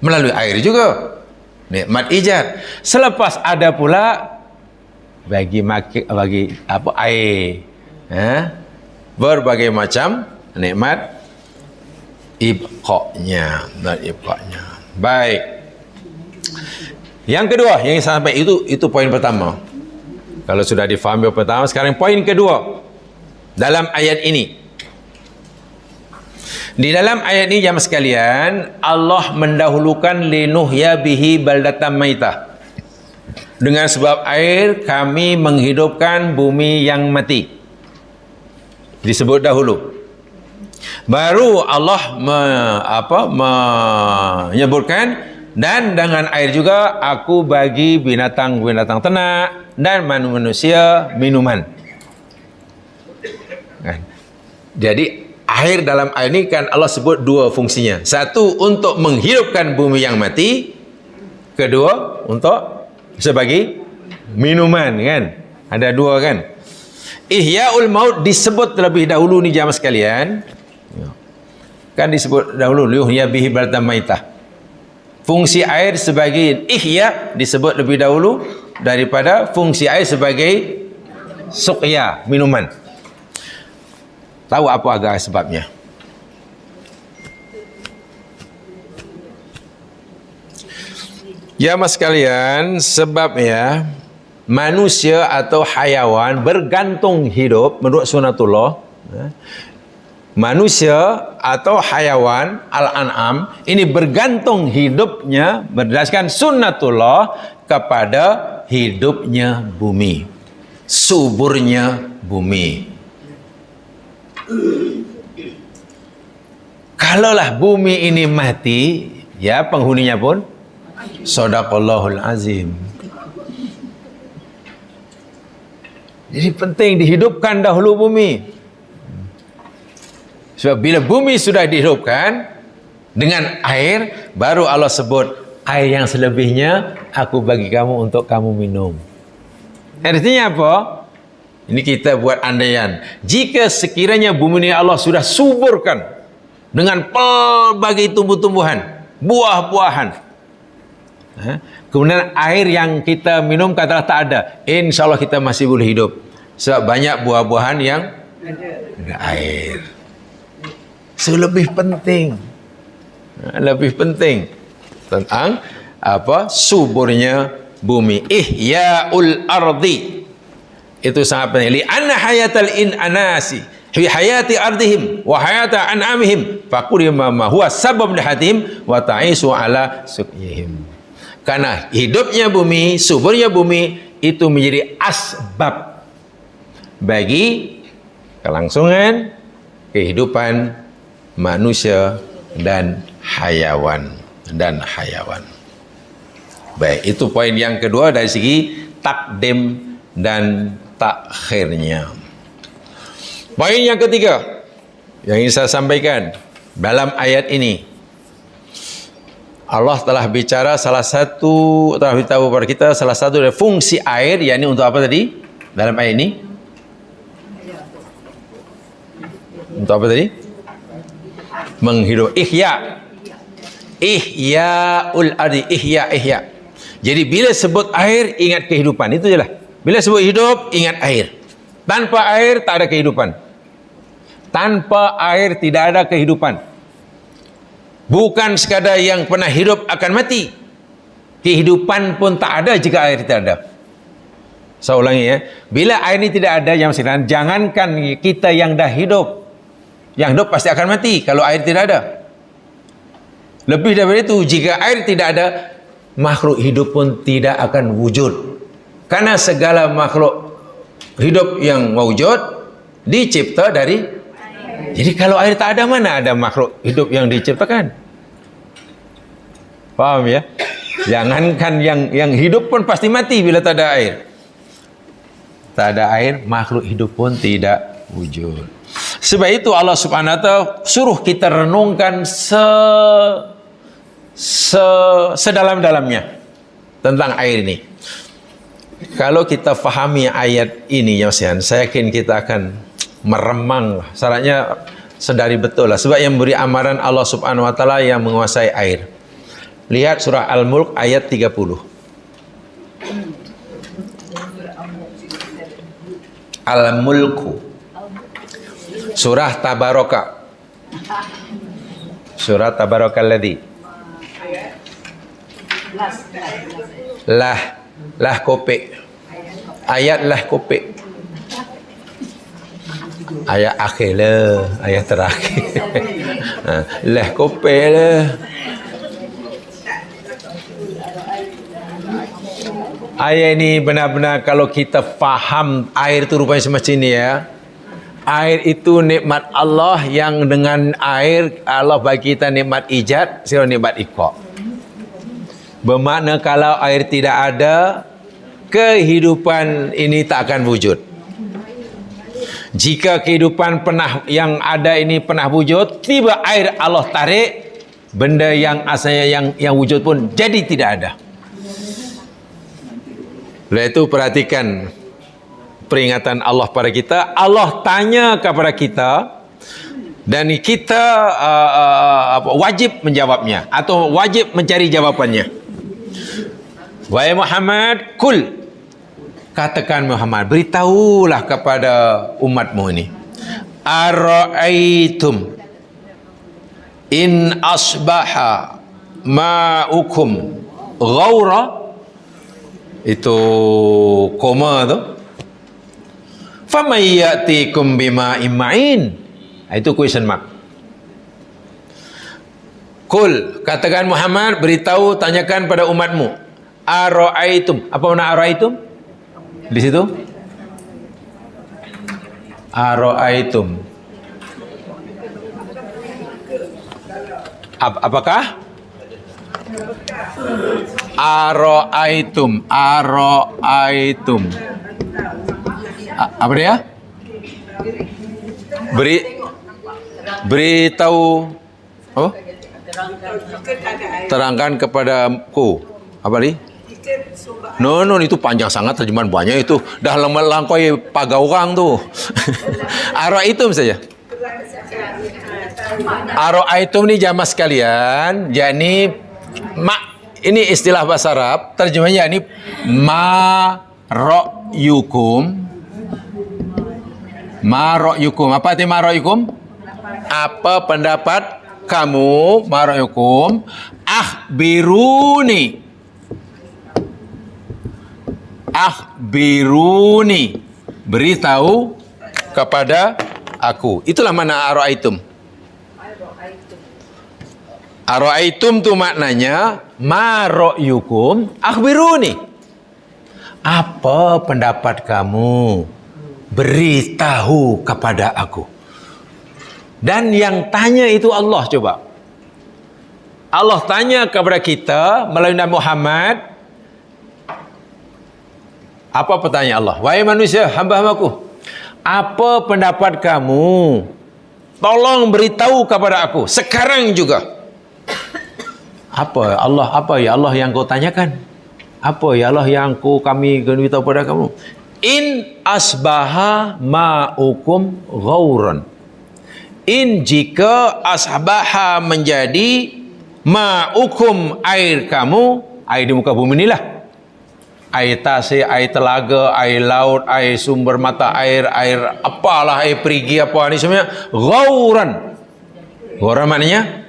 melalui air juga. Nikmat ijad. Selepas ada pula bagi apa air. Berbagai macam nikmat ibqa'nya. Baik. Yang kedua yang sampai itu poin pertama. Kalau sudah difahami poin pertama, sekarang poin kedua dalam ayat ini. Di dalam ayat ini jamaah sekalian, Allah mendahulukan linuhya bihi baldatan maitah. Dengan sebab air kami menghidupkan bumi yang mati. Disebut dahulu. Baru Allah menyebutkan, dan dengan air juga aku bagi binatang-binatang ternak dan manusia minuman. Kan? Jadi air dalam air ini kan Allah sebut dua fungsinya. Satu untuk menghidupkan bumi yang mati. Kedua untuk sebagai minuman, kan? Ada dua, kan? Ihya'ul maut disebut terlebih dahulu ni jamaah sekalian. Kan disebut dahulu yuhya bihi balatan maitah. Fungsi air sebagai ihya disebut lebih dahulu daripada fungsi air sebagai suqya, minuman. Tahu apa agak sebabnya? Ya mas sekalian, sebabnya manusia atau hayawan bergantung hidup menurut sunatullah. Manusia atau hayawan al-an'am ini bergantung hidupnya berdasarkan sunnatullah kepada hidupnya bumi, suburnya bumi. Kalaulah bumi ini mati, ya penghuninya pun shadaqallahul azim. Jadi penting dihidupkan dahulu bumi. Sebab bila bumi sudah dihidupkan dengan air, baru Allah sebut air yang selebihnya aku bagi kamu untuk kamu minum. Artinya apa? Ini kita buat andaian. Jika sekiranya bumi ini Allah sudah suburkan dengan pelbagai tumbuh-tumbuhan, buah-buahan, kemudian air yang kita minum katalah tak ada, insya Allah kita masih boleh hidup. Sebab banyak buah-buahan yang ada air. So, lebih penting tentang apa suburnya bumi. Ihya'ul ardi itu sangat penting. Li anna hayatal anasi fi hayati ardihim wa hayata an'amihim faqulima ma huwa sabab lihatihim wa ta'isu ala suqyihim. Karena hidupnya bumi, suburnya bumi itu menjadi asbab bagi kelangsungan kehidupan manusia dan hayawan. Baik, itu poin yang kedua dari segi takdim dan takhirnya. Poin yang ketiga yang ingin saya sampaikan dalam ayat ini, Allah telah bicara telah beritahu kepada kita salah satu dari fungsi air, yakni untuk apa tadi dalam ayat ini? Untuk apa tadi? Menghidup. Ihya'ul ardi, ihya. Jadi bila sebut air, ingat kehidupan. Itu je lah. Bila sebut hidup, ingat air. Tanpa air, tak ada kehidupan. Tanpa air, tidak ada kehidupan. Bukan sekadar yang pernah hidup akan mati. Kehidupan pun tak ada jika air tidak ada. Saya ulangi ya. Bila air ini tidak ada, jangankan kita yang dah hidup. Yang hidup pasti akan mati kalau air tidak ada. Lebih daripada itu, jika air tidak ada, makhluk hidup pun tidak akan wujud. Karena segala makhluk hidup yang wujud dicipta dari air. Jadi kalau air tak ada, mana ada makhluk hidup yang diciptakan? Faham ya? Jangankan yang hidup pun pasti mati bila tak ada air. Tak ada air, makhluk hidup pun tidak wujud. Sebab itu Allah Subhanahu Wa Taala suruh kita renungkan sedalam-dalamnya tentang air ini. Kalau kita fahami ayat ini ya Mas, saya yakin kita akan meremang. Syaratnya sedari betul lah. Sebab yang beri amaran Allah Subhanahu Wa Taala yang menguasai air. Lihat surah Al-Mulk ayat 30. Al-Mulku. Surah Tabaraka. Surah Tabarakalladzi. Lah kopek. Ayat lah kopek. Ayat akhir lah. Ayat terakhir. Lah kopek lah. Ayat ini benar-benar kalau kita faham air itu rupanya semacam ini ya. Air itu nikmat Allah yang dengan air Allah bagi kita nikmat ijad, sekarang nikmat iqa. Bermakna kalau air tidak ada, kehidupan ini tak akan wujud. Jika kehidupan yang ada ini pernah wujud, tiba air Allah tarik, benda yang asalnya yang wujud pun jadi tidak ada. Oleh itu perhatikan peringatan Allah pada kita. Allah tanya kepada kita dan kita wajib menjawabnya atau wajib mencari jawapannya. Wahai Muhammad, kul, katakan Muhammad, beritahulah kepada umatmu ini. Ara'aitum in asbaha ma'ukum ghaura, itu koma tu, famay ya'tikum bima'in ma'in, itu question mark. Kul, katakan Muhammad, beritahu, tanyakan pada umatmu. Ara'aitum, apa makna ara'aitum di situ? Ara'aitum, apakah? Ara'aitum, apa dia? Beritahu, oh? Terangkan kepadaku. Apa ni? No, itu panjang sangat, terjemahan banyak itu. Dah melangkaui pagar orang tu. Ara'aitum saja. Ara'aitum ni jamaah sekalian, yakni ini istilah bahasa Arab, terjemahnya ini ma ra'yukum. Ma ra'yukum. Apa arti ma ra'yukum? Apa pendapat kamu? Ma ra'yukum. Akhbiruni. Akhbiruni, beritahu kepada aku. Itulah makna ara'aitum. Ara'aitum tu maknanya ma ra'yukum akhbiruni. Apa pendapat kamu? Beritahu kepada aku. Dan yang tanya itu Allah, coba. Allah tanya kepada kita melalui Nabi Muhammad. Apa pertanyaan Allah? Wahai manusia, hamba-hambaku, apa pendapat kamu? Tolong beritahu kepada aku sekarang juga. Apa ya Allah yang kau tanyakan? Apa ya Allah yang kami beritahu kepada kamu? In asbaha ma'ukum ghauran. In, jika asbaha menjadi ma'ukum air kamu Air di muka bumi inilah. Air tasik, air telaga, air laut, air sumber mata air, air apalah, air perigi apa ni semuanya. Ghauran. Ghauran maknanya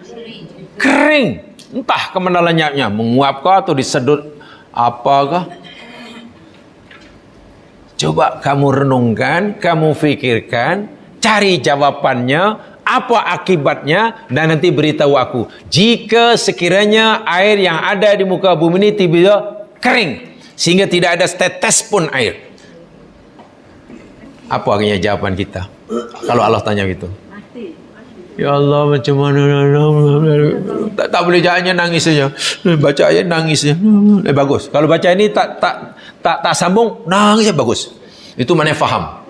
kering. Entah ke mana lenyapnya. Menguapkah atau disedut apakah? Coba kamu renungkan, kamu fikirkan, cari jawabannya, apa akibatnya, dan nanti beritahu aku. Jika sekiranya air yang ada di muka bumi ini tiba-tiba kering, sehingga tidak ada setetes pun air, apa akhirnya jawaban kita? Kalau Allah tanya gitu. Ya Allah, macam mana? Tak boleh jawabnya, nangis saja. Baca ayat nangis saja. Bagus. Kalau baca ini tak sambung, nangis bagus. Itu mana faham.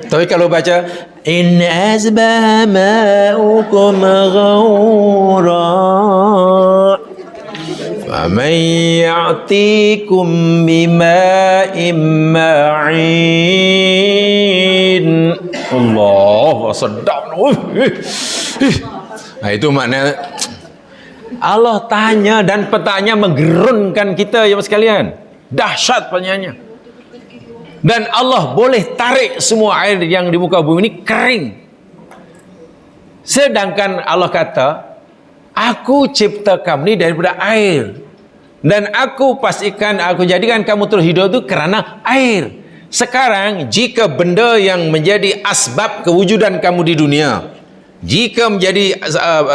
Tapi kalau baca in asbaha ma'ukum ghawra faman ya'tikum bima'in ma'in. Allah sedap. Nah, itu makna Allah tanya, dan pertanyaan menggerunkan kita ya sekalian. Dahsyat pertanyaannya. Dan Allah boleh tarik semua air yang di muka bumi ini kering. Sedangkan Allah kata, aku cipta kamu ini daripada air. Dan aku pastikan, aku jadikan kamu terus hidup itu kerana air. Sekarang, jika benda yang menjadi asbab kewujudan kamu di dunia, jika menjadi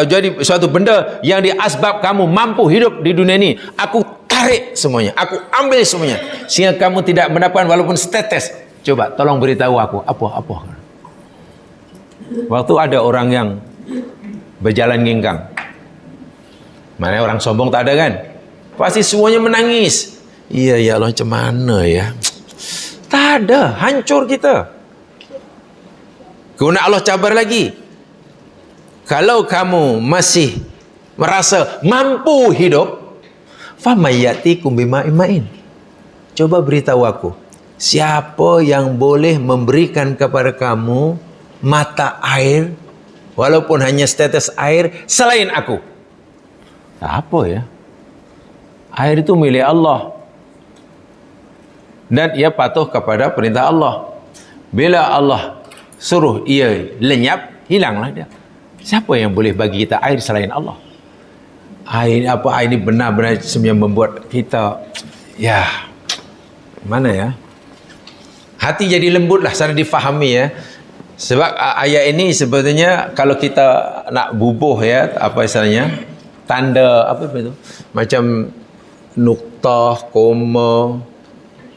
jadi suatu benda yang diasbab kamu mampu hidup di dunia ini, aku tarik semuanya, aku ambil semuanya, sehingga kamu tidak mendapatkan walaupun setetes. Coba tolong beritahu aku apa. Waktu ada orang yang berjalan ngingkang, mana orang sombong tak ada kan, pasti semuanya menangis. Iya ya Allah, macam mana ya? Tak ada, hancur kita. Kemudian Allah cabar lagi. Kalau kamu masih merasa mampu hidup, famayatikum bima'in ma'in. Coba beritahu aku, siapa yang boleh memberikan kepada kamu mata air, walaupun hanya setetes air, selain aku? Apa ya? Air itu milik Allah. Dan ia patuh kepada perintah Allah. Bila Allah suruh ia lenyap, hilanglah dia. Siapa yang boleh bagi kita air selain Allah? Air ini benar-benar sebenarnya membuat kita, ya, mana ya? Hati jadi lembutlah sana difahami ya. Sebab ayat ini sebetulnya kalau kita nak bubuh ya, apa istilahnya? Tanda apa itu? Macam nuktah, koma,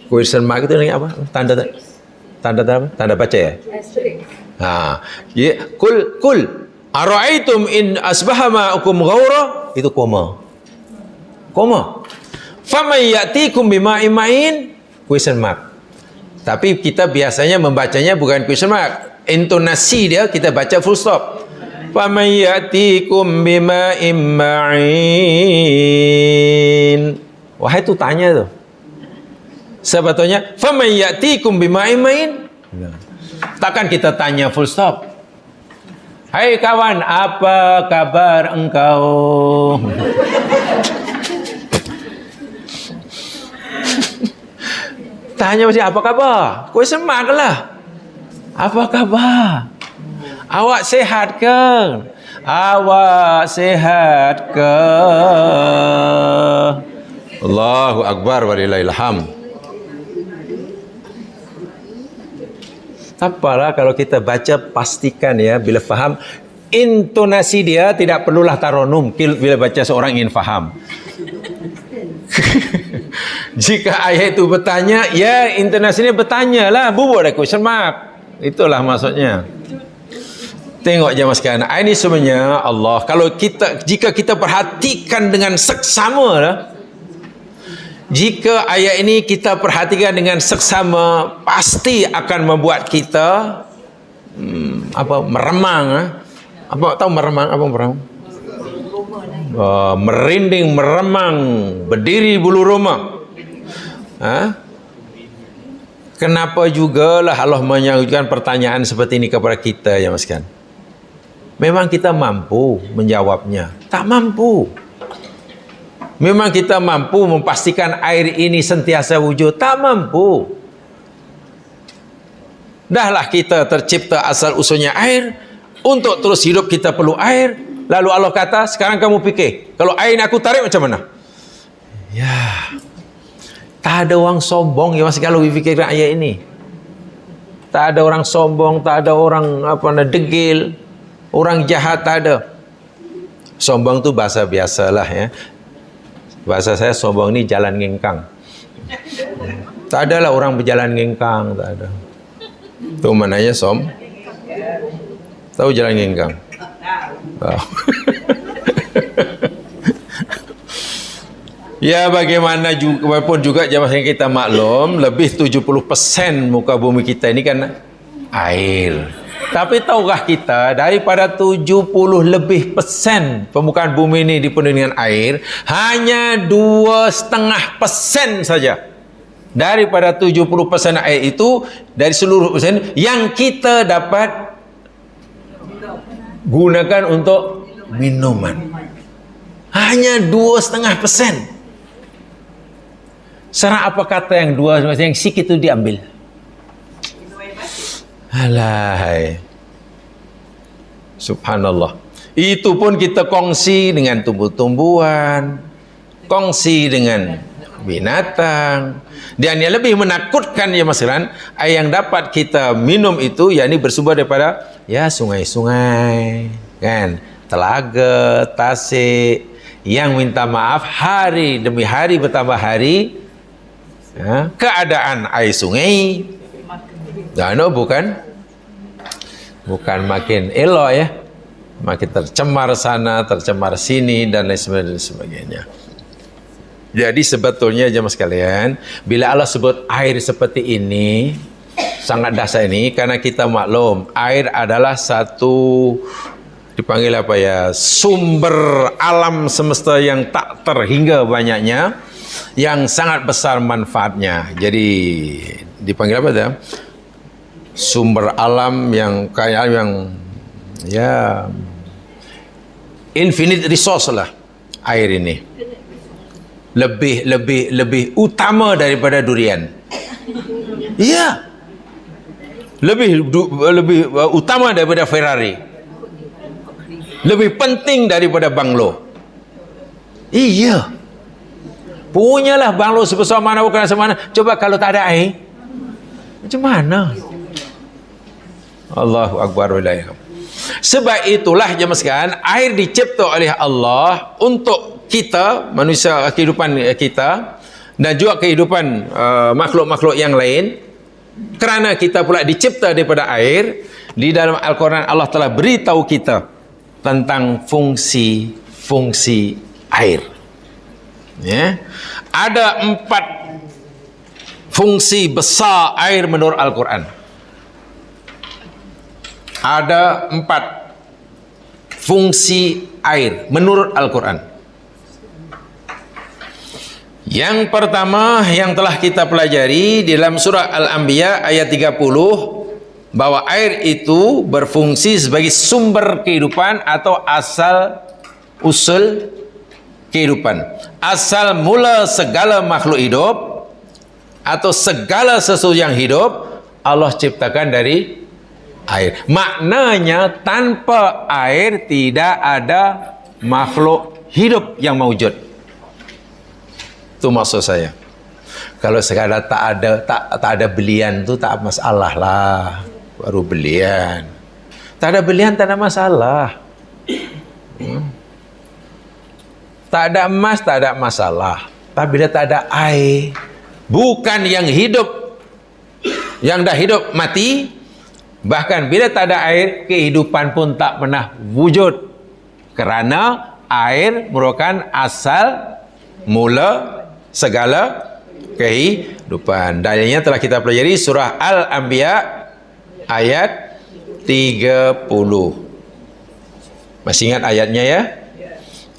question mark itu dengan apa? Tanda apa? Tanda baca ya? Ha. Ya, kul ara'aitum in asbaha ma'ukum ghaura, itu koma. Faman ya'tikum bima'in ma'in, question mark. Tapi kita biasanya membacanya bukan question mark. Intonasi dia kita baca full stop. Faman ya'tikum bima'in ma'in. Wahai itu tanya tu. Sebetulnya faman ya'tikum bima'in ma'in. Takkan kita tanya full stop. Hai kawan, apa kabar engkau? Tanya mesti apa khabar? Kau semak lah. Apa khabar? Awak sehat ke? Awak sehat ke? Allahu Akbar walillahil hamd. Apalah kalau kita baca, pastikan ya, bila faham intonasi dia, tidak perlulah taronum bila baca seorang ingin faham. Jika ayat itu bertanya, ya intonasinya bertanya lah, bubuk dah question mark. Itulah maksudnya. Tengok jemaah sekalian, ini sebenarnya Allah, jika kita perhatikan dengan seksama lah, jika ayat ini kita perhatikan dengan seksama, pasti akan membuat kita meremang. Apa tahu meremang? Apa meremang? Merinding, meremang, berdiri bulu roma. Kenapa jugalah Allah menyajikan pertanyaan seperti ini kepada kita ya mas kan? Memang kita mampu menjawabnya? Tak mampu. Memang kita mampu memastikan air ini sentiasa wujud? Tak mampu. Dahlah kita tercipta asal usulnya air. Untuk terus hidup kita perlu air. Lalu Allah kata, sekarang kamu fikir, kalau air ini aku tarik macam mana? Ya, tak ada orang sombong ya mas kalau fikirkan ayat ini. Tak ada orang sombong, tak ada orang degil, orang jahat, tak ada. Sombong tu bahasa biasalah ya. Bahasa saya sombong ni jalan ngengkang. Tak adalah orang berjalan ngengkang, tak ada. Tu mananya tahu jalan ngengkang? Oh. Ya bagaimana juga, walaupun juga jamaah yang kita maklum, lebih 70% muka bumi kita ini kan air. Tapi tahukah kita, daripada 70 lebih persen permukaan bumi ini dipenuhi dengan air, hanya 2,5% saja daripada 70% air itu, dari seluruh persen yang kita dapat gunakan untuk minuman. Hanya 2,5%. Sekarang apa kata yang 2%, yang sikit itu diambil? Alahai. Subhanallah. Itu pun kita kongsi dengan tumbuh-tumbuhan, kongsi dengan binatang. Dan yang lebih menakutkan ya masalah, air yang dapat kita minum itu yakni bersumber daripada ya sungai-sungai, kan, telaga, tasik yang minta maaf hari demi hari bertambah hari. Ya, keadaan air sungai bukan makin elok ya, makin tercemar sana, tercemar sini dan lain sebagainya. Jadi sebetulnya jemaah sekalian, bila Allah sebut air seperti ini, sangat dahsyat ini, karena kita maklum air adalah satu dipanggil apa ya, sumber alam semesta yang tak terhingga banyaknya, yang sangat besar manfaatnya. Jadi dipanggil apa ya, sumber alam yang kaya, yang ya infinite resource lah air ini. Lebih utama daripada durian. Iya. Lebih utama daripada Ferrari. Lebih penting daripada banglo. Iya. Punyalah banglo sebesar mana, bukan semana. Coba kalau tak ada air, macam mana? Allahu Akbar. Sebab itulah jemaah sekalian, air dicipta oleh Allah untuk kita, manusia, kehidupan kita, dan juga kehidupan makhluk-makhluk yang lain. Kerana kita pula dicipta daripada air, di dalam Al-Quran Allah telah beritahu kita tentang fungsi air. Ya. Ada 4 fungsi besar air menurut Al-Quran. Ada 4 fungsi air menurut Al-Quran. Yang pertama yang telah kita pelajari di dalam surah Al-Anbiya ayat 30, bahwa air itu berfungsi sebagai sumber kehidupan atau asal usul kehidupan. Asal mula segala makhluk hidup atau segala sesuatu yang hidup Allah ciptakan dari air. Maknanya tanpa air tidak ada makhluk hidup yang mewujud. Itu maksud saya. Kalau sekadar tak ada belian tu tak masalah lah. Baru belian. Tak ada belian tak ada masalah. Tak ada emas tak ada masalah. Tapi bila tak ada air, bukan yang hidup, yang dah hidup mati, bahkan bila tak ada air, kehidupan pun tak pernah wujud. Kerana air merupakan asal mula segala kehidupan. Dalilnya telah kita pelajari surah Al-Anbiya ayat 30. Masih ingat ayatnya ya?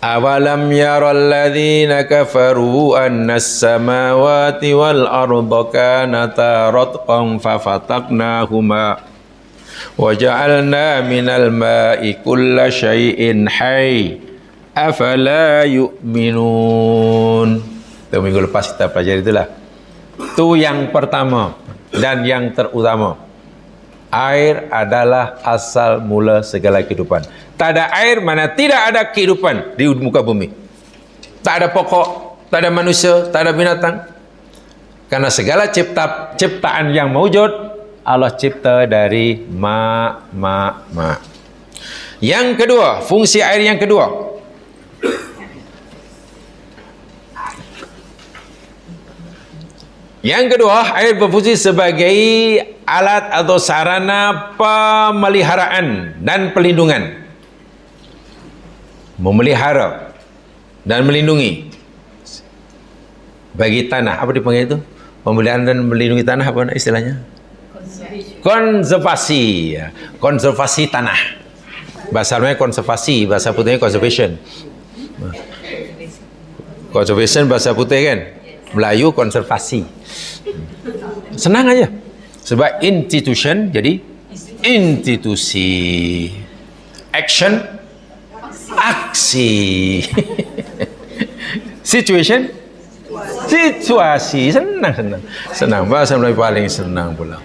Awalam yaral ladzina kafaru annas samawati wal arda kanata ratqan fafataqnahuma wa ja'alna minal ma'i kulla syai'in hayy afala yu'minun. Itu minggu lepas kita pelajari itulah. Itu yang pertama dan yang terutama. Air adalah asal mula segala kehidupan. Tak ada air, mana tidak ada kehidupan di muka bumi. Tak ada pokok, tak ada manusia, tak ada binatang. Karena segala ciptaan yang mewujud, Allah cipta dari ma. Yang kedua, fungsi air yang kedua. Yang kedua, air berfungsi sebagai alat atau sarana pemeliharaan dan pelindungan. Memelihara dan melindungi bagi tanah. Apa dipanggil itu? Pemeliharaan dan melindungi tanah, apa istilahnya? Konservasi. Konservasi tanah. Bahasa Arabnya konservasi, bahasa putihnya conservation. Conservation bahasa putih kan? Melayu konservasi. Senang aja. Sebab institution jadi institusi. Action aksi. Situation situasi. Senang bahasa Melayu paling senang pula.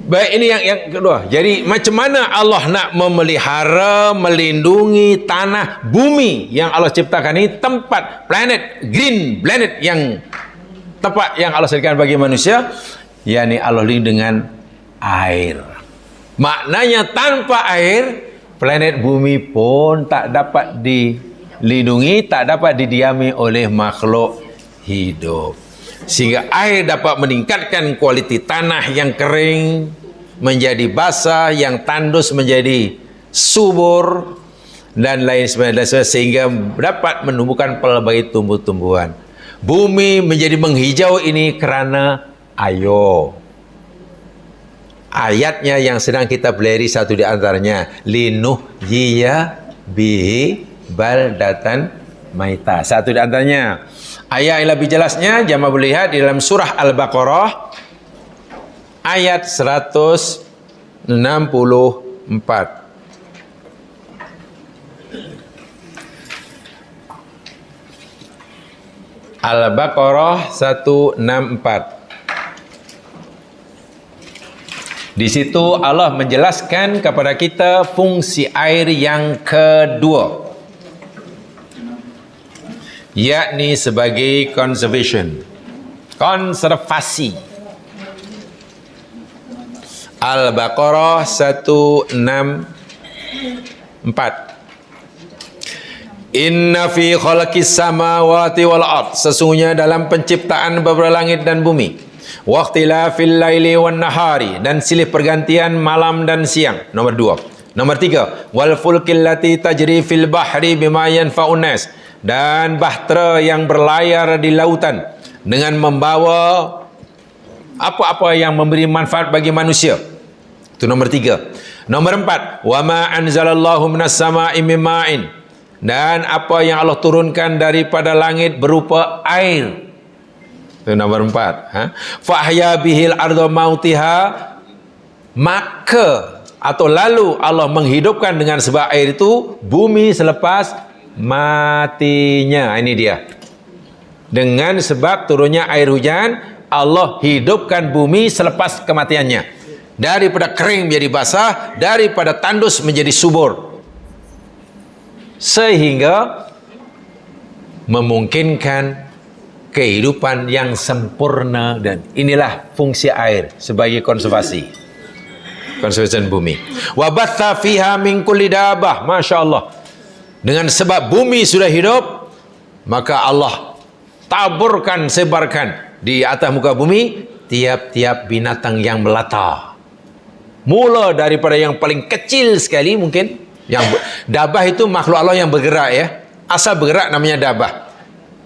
Baik, ini yang kedua. Jadi macam mana Allah nak memelihara, melindungi tanah, bumi yang Allah ciptakan ini, tempat, planet, green planet yang tempat yang Allah sediakan bagi manusia, yakni Allah lindungi dengan air. Maknanya tanpa air, planet bumi pun tak dapat dilindungi, tak dapat didiami oleh makhluk hidup. Sehingga air dapat meningkatkan kualiti tanah yang kering menjadi basah, yang tandus menjadi subur, dan lain sebagainya, sehingga dapat menumbuhkan pelbagai tumbuh-tumbuhan. Bumi menjadi menghijau ini kerana air. Ayatnya yang sedang kita pelajari satu di antaranya, linuhyiya bihi baldatan maita. Satu di antaranya. Ayat yang lebih jelasnya jemaah boleh lihat di dalam surah Al-Baqarah ayat 164. Al-Baqarah 164. Di situ Allah menjelaskan kepada kita fungsi air yang kedua, yakni sebagai konservasi. Al-Baqarah 164. Inna fi khalaqis samawati wal ard, sesungguhnya dalam penciptaan beberapa langit dan bumi, waqtilafil laili wan nahari, dan silih pergantian malam dan siang. Nomor 2. Nomor 3, wal fulkil lati tajri fil bahri bima yanfa'un nas, dan bahtera yang berlayar di lautan dengan membawa apa-apa yang memberi manfaat bagi manusia. Itu nomor 3. Nomor 4, wa ma anzalallahu minas sama'i min ma'in, dan apa yang Allah turunkan daripada langit berupa air. Itu nomor 4. Fahya bihil arda mautiha, maka atau lalu Allah menghidupkan dengan sebab air itu bumi selepas matinya. Ini dia. Dengan sebab turunnya air hujan, Allah hidupkan bumi selepas kematiannya. Daripada kering menjadi basah, daripada tandus menjadi subur, sehingga memungkinkan kehidupan yang sempurna. Dan inilah fungsi air sebagai konservasi bumi. Wa batha fiha min kulli dabah, masya-Allah. Dengan sebab bumi sudah hidup, maka Allah taburkan, sebarkan di atas muka bumi tiap-tiap binatang yang melata. Mula daripada yang paling kecil sekali mungkin, yang dabah itu makhluk Allah yang bergerak ya. Asal bergerak namanya dabah.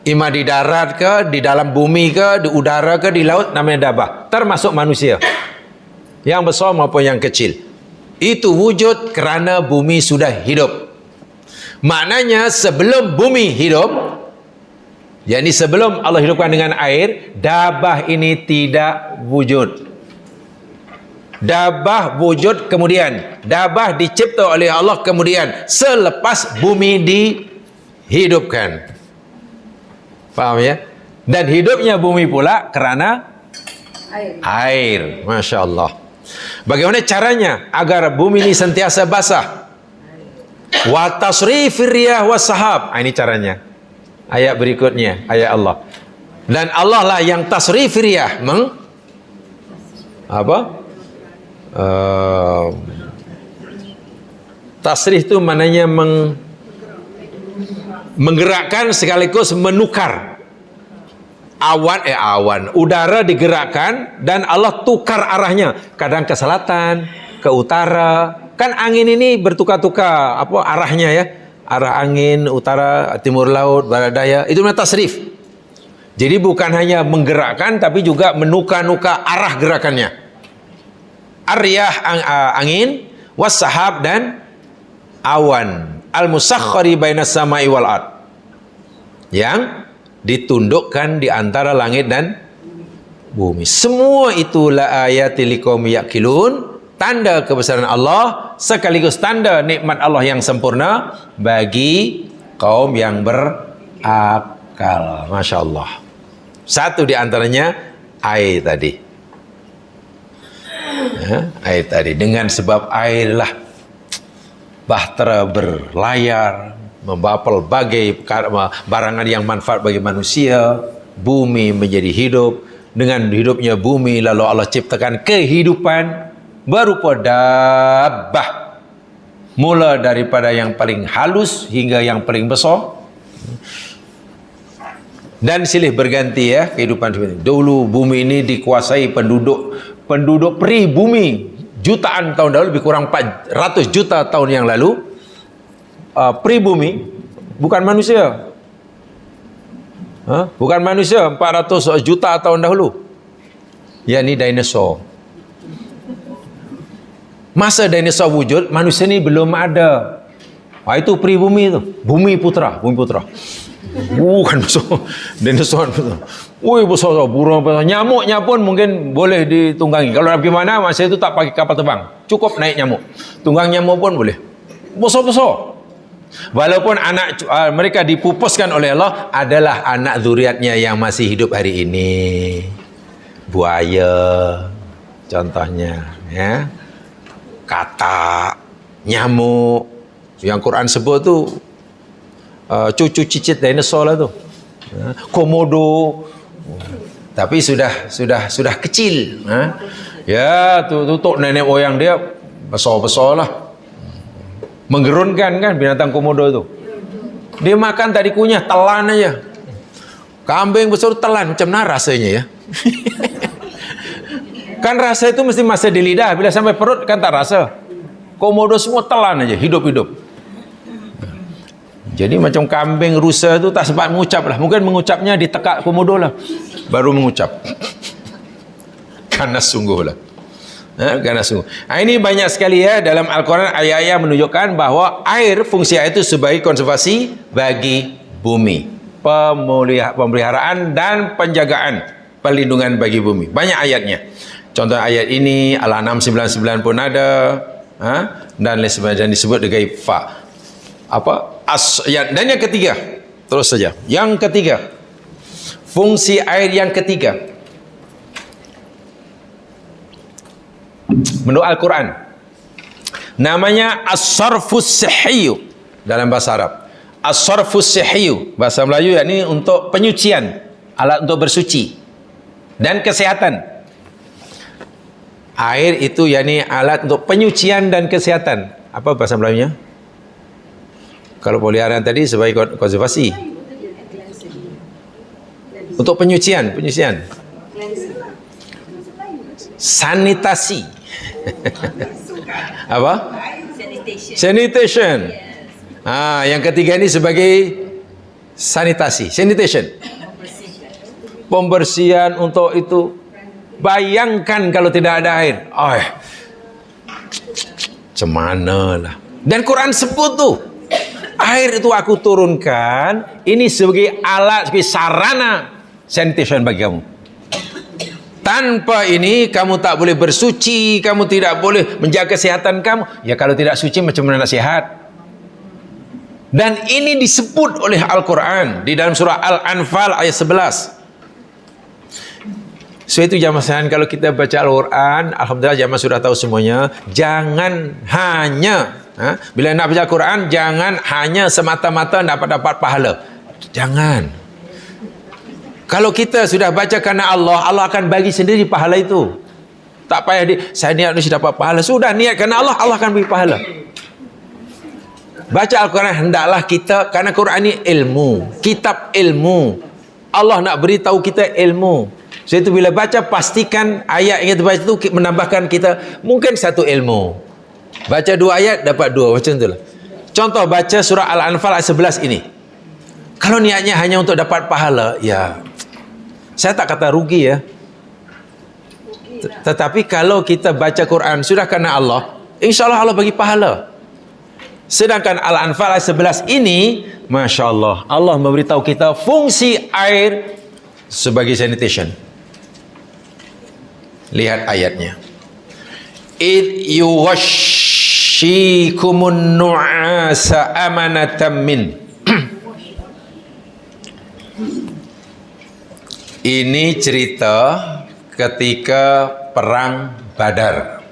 Ima di darat ke, di dalam bumi ke, di udara ke, di laut, namanya dabah. Termasuk manusia, yang besar maupun yang kecil. Itu wujud kerana bumi sudah hidup. Maknanya sebelum bumi hidup, yakni sebelum Allah hidupkan dengan air, dabah ini tidak wujud. Dabah wujud kemudian. Dabah dicipta oleh Allah kemudian selepas bumi dihidupkan. Faham ya? Dan hidupnya bumi pula kerana air. Masya Allah. Bagaimana caranya agar bumi ini sentiasa basah? Wa tasrifir riyah was sahab. Ini caranya. Ayat berikutnya, ayat Allah. Dan Allah lah yang tasrifir riyah, tasrif itu maknanya menggerakkan sekaligus menukar. Awan, udara digerakkan dan Allah tukar arahnya, kadang ke selatan, ke utara. Kan angin ini bertukar-tukar arahnya ya. Arah angin utara, timur laut, barat daya, itu namanya tasrif. Jadi bukan hanya menggerakkan tapi juga menukar-nukar arah gerakannya. Ar-riyah angin, was-sahab dan awan. Al-musakhkhari bainas samai wal ard. Yang ditundukkan di antara langit dan bumi. Semua itu la ayatil liqaumi yaqilun, tanda kebesaran Allah sekaligus tanda nikmat Allah yang sempurna bagi kaum yang berakal. Masya Allah. Satu di antaranya air tadi. Air tadi. Dengan sebab airlah bahtera berlayar, membawa pelbagai barangan yang manfaat bagi manusia. Bumi menjadi hidup. Dengan hidupnya bumi lalu Allah ciptakan kehidupan berupa dabbah, mula daripada yang paling halus hingga yang paling besar, dan silih berganti ya kehidupan. Dulu bumi ini dikuasai penduduk pribumi jutaan tahun lalu, lebih kurang 400 juta tahun yang lalu. Pribumi bukan manusia, bukan manusia, 400 juta tahun dahulu, yakni dinosaur. Masa dinosaur wujud, manusia ni belum ada. Itu pribumi tu, bumi putra. Bukan besar dinosaur besar. Besar, burung besar. Nyamuknya pun mungkin boleh ditunggangi. Kalau nak pergi mana, masa itu tak pakai kapal terbang, cukup naik nyamuk. Tunggang nyamuk pun boleh. Besar-besar. Walaupun anak mereka dipupuskan oleh Allah adalah anak zuriatnya yang masih hidup hari ini. Buaya contohnya ya. Katak, nyamuk, yang Quran sebut tu cucu cicit dinosaur lah tu. Komodo, tapi sudah kecil. Ya, tutup nenek moyang dia besar-besar lah. Menggerunkan kan binatang komodo tu. Dia makan tak dikunyah, telan aja. Kambing besar telan, macam mana rasanya ya? Kan rasa itu mesti masih di lidah, bila sampai perut kan tak rasa. Komodo semua telan aja, hidup-hidup. Jadi macam kambing rusa tu tak sempat mengucap lah. Mungkin mengucapnya ditekak komodo lah, baru mengucap. Ganas sungguh lah. Ganas sungguh. Ini banyak sekali ya dalam Al-Quran ayat-ayat menunjukkan bahawa air, fungsi air itu sebagai konservasi bagi bumi, pemeliharaan dan penjagaan, perlindungan bagi bumi. Banyak ayatnya. Contoh ayat ini Al-An'am 99 pun ada, dan lain sebagainya, dan disebut dengan dan yang ketiga, terus saja. Yang ketiga, fungsi air yang ketiga menurut Al-Quran namanya as-sarfus sihhiyu dalam bahasa Arab. As-sarfus sihhiyu bahasa Melayu, yakni untuk penyucian, alat untuk bersuci dan kesehatan. Air itu yakni alat untuk penyucian dan kesehatan. Apa bahasa Melayunya? Kalau pemeliharaan tadi sebagai konservasi. Untuk penyucian. Sanitasi. Apa? Sanitation. Yang ketiga ini sebagai sanitasi, sanitation. Pembersihan untuk itu. Bayangkan kalau tidak ada air. Macam mana lah. Dan Quran sebut tu, air itu aku turunkan ini sebagai alat, sebagai sarana sanitation bagi kamu. Tanpa ini kamu tak boleh bersuci, kamu tidak boleh menjaga kesihatan kamu. Ya kalau tidak suci macam mana nak sihat? Dan ini disebut oleh Al-Quran di dalam surah Al-Anfal ayat 11. So itu jamaah sekalian, kalau kita baca Al-Quran, alhamdulillah jamaah sudah tahu semuanya, jangan hanya bila nak baca Al-Quran, jangan hanya semata-mata dapat pahala. Jangan. Kalau kita sudah baca kerana Allah, Allah akan bagi sendiri pahala itu. Tak payah saya niat mesti dapat pahala. Sudah niat kerana Allah, Allah akan bagi pahala. Baca Al-Quran hendaklah kita, kerana Quran ini ilmu, kitab ilmu. Allah nak beritahu kita ilmu. So itu bila baca, pastikan ayat yang kita baca itu menambahkan kita mungkin satu ilmu. Baca 2 ayat dapat 2, macam itulah. Contoh baca surah Al-Anfal ayat 11 ini. Kalau niatnya hanya untuk dapat pahala, ya saya tak kata rugi ya. Tetapi kalau kita baca Quran sudah kerana Allah, insya-Allah Allah bagi pahala. Sedangkan Al-Anfal ayat 11 ini, Masya Allah, Allah memberitahu kita fungsi air sebagai sanitation. Lihat ayatnya. Id yuwashshikumun nu'asa amanatan min. Ini cerita ketika perang Badar.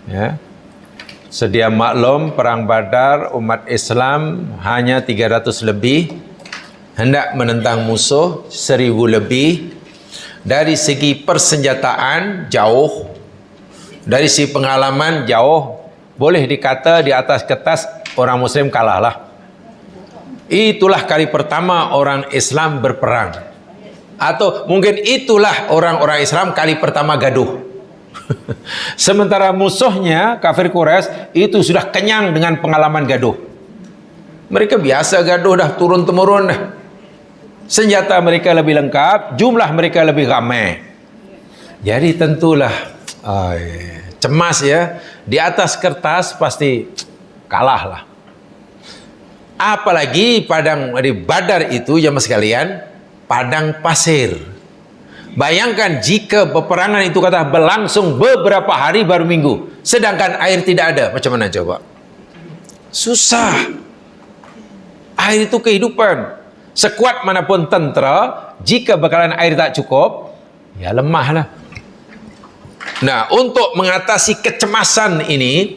Ya. Sedia maklum perang Badar umat Islam hanya 300 lebih, hendak menentang musuh 1000 lebih. Dari segi persenjataan jauh, dari segi pengalaman jauh, boleh dikata di atas kertas orang Muslim kalahlah. Itulah kali pertama orang Islam berperang. Atau mungkin itulah orang-orang Islam kali pertama gaduh. Sementara musuhnya kafir Quraisy itu sudah kenyang dengan pengalaman gaduh. Mereka biasa gaduh dah turun-temurun dah. Senjata mereka lebih lengkap, jumlah mereka lebih ramai. Jadi tentulah cemas ya. Di atas kertas pasti kalah lah. Apalagi padang di Badar itu jemaah sekalian, padang pasir. Bayangkan jika peperangan itu kata berlangsung beberapa hari baru minggu, sedangkan air tidak ada, macam mana coba? Susah. Air itu kehidupan. Sekuat manapun tentera, jika bekalan air tak cukup, ya lemahlah. Nah, untuk mengatasi kecemasan ini,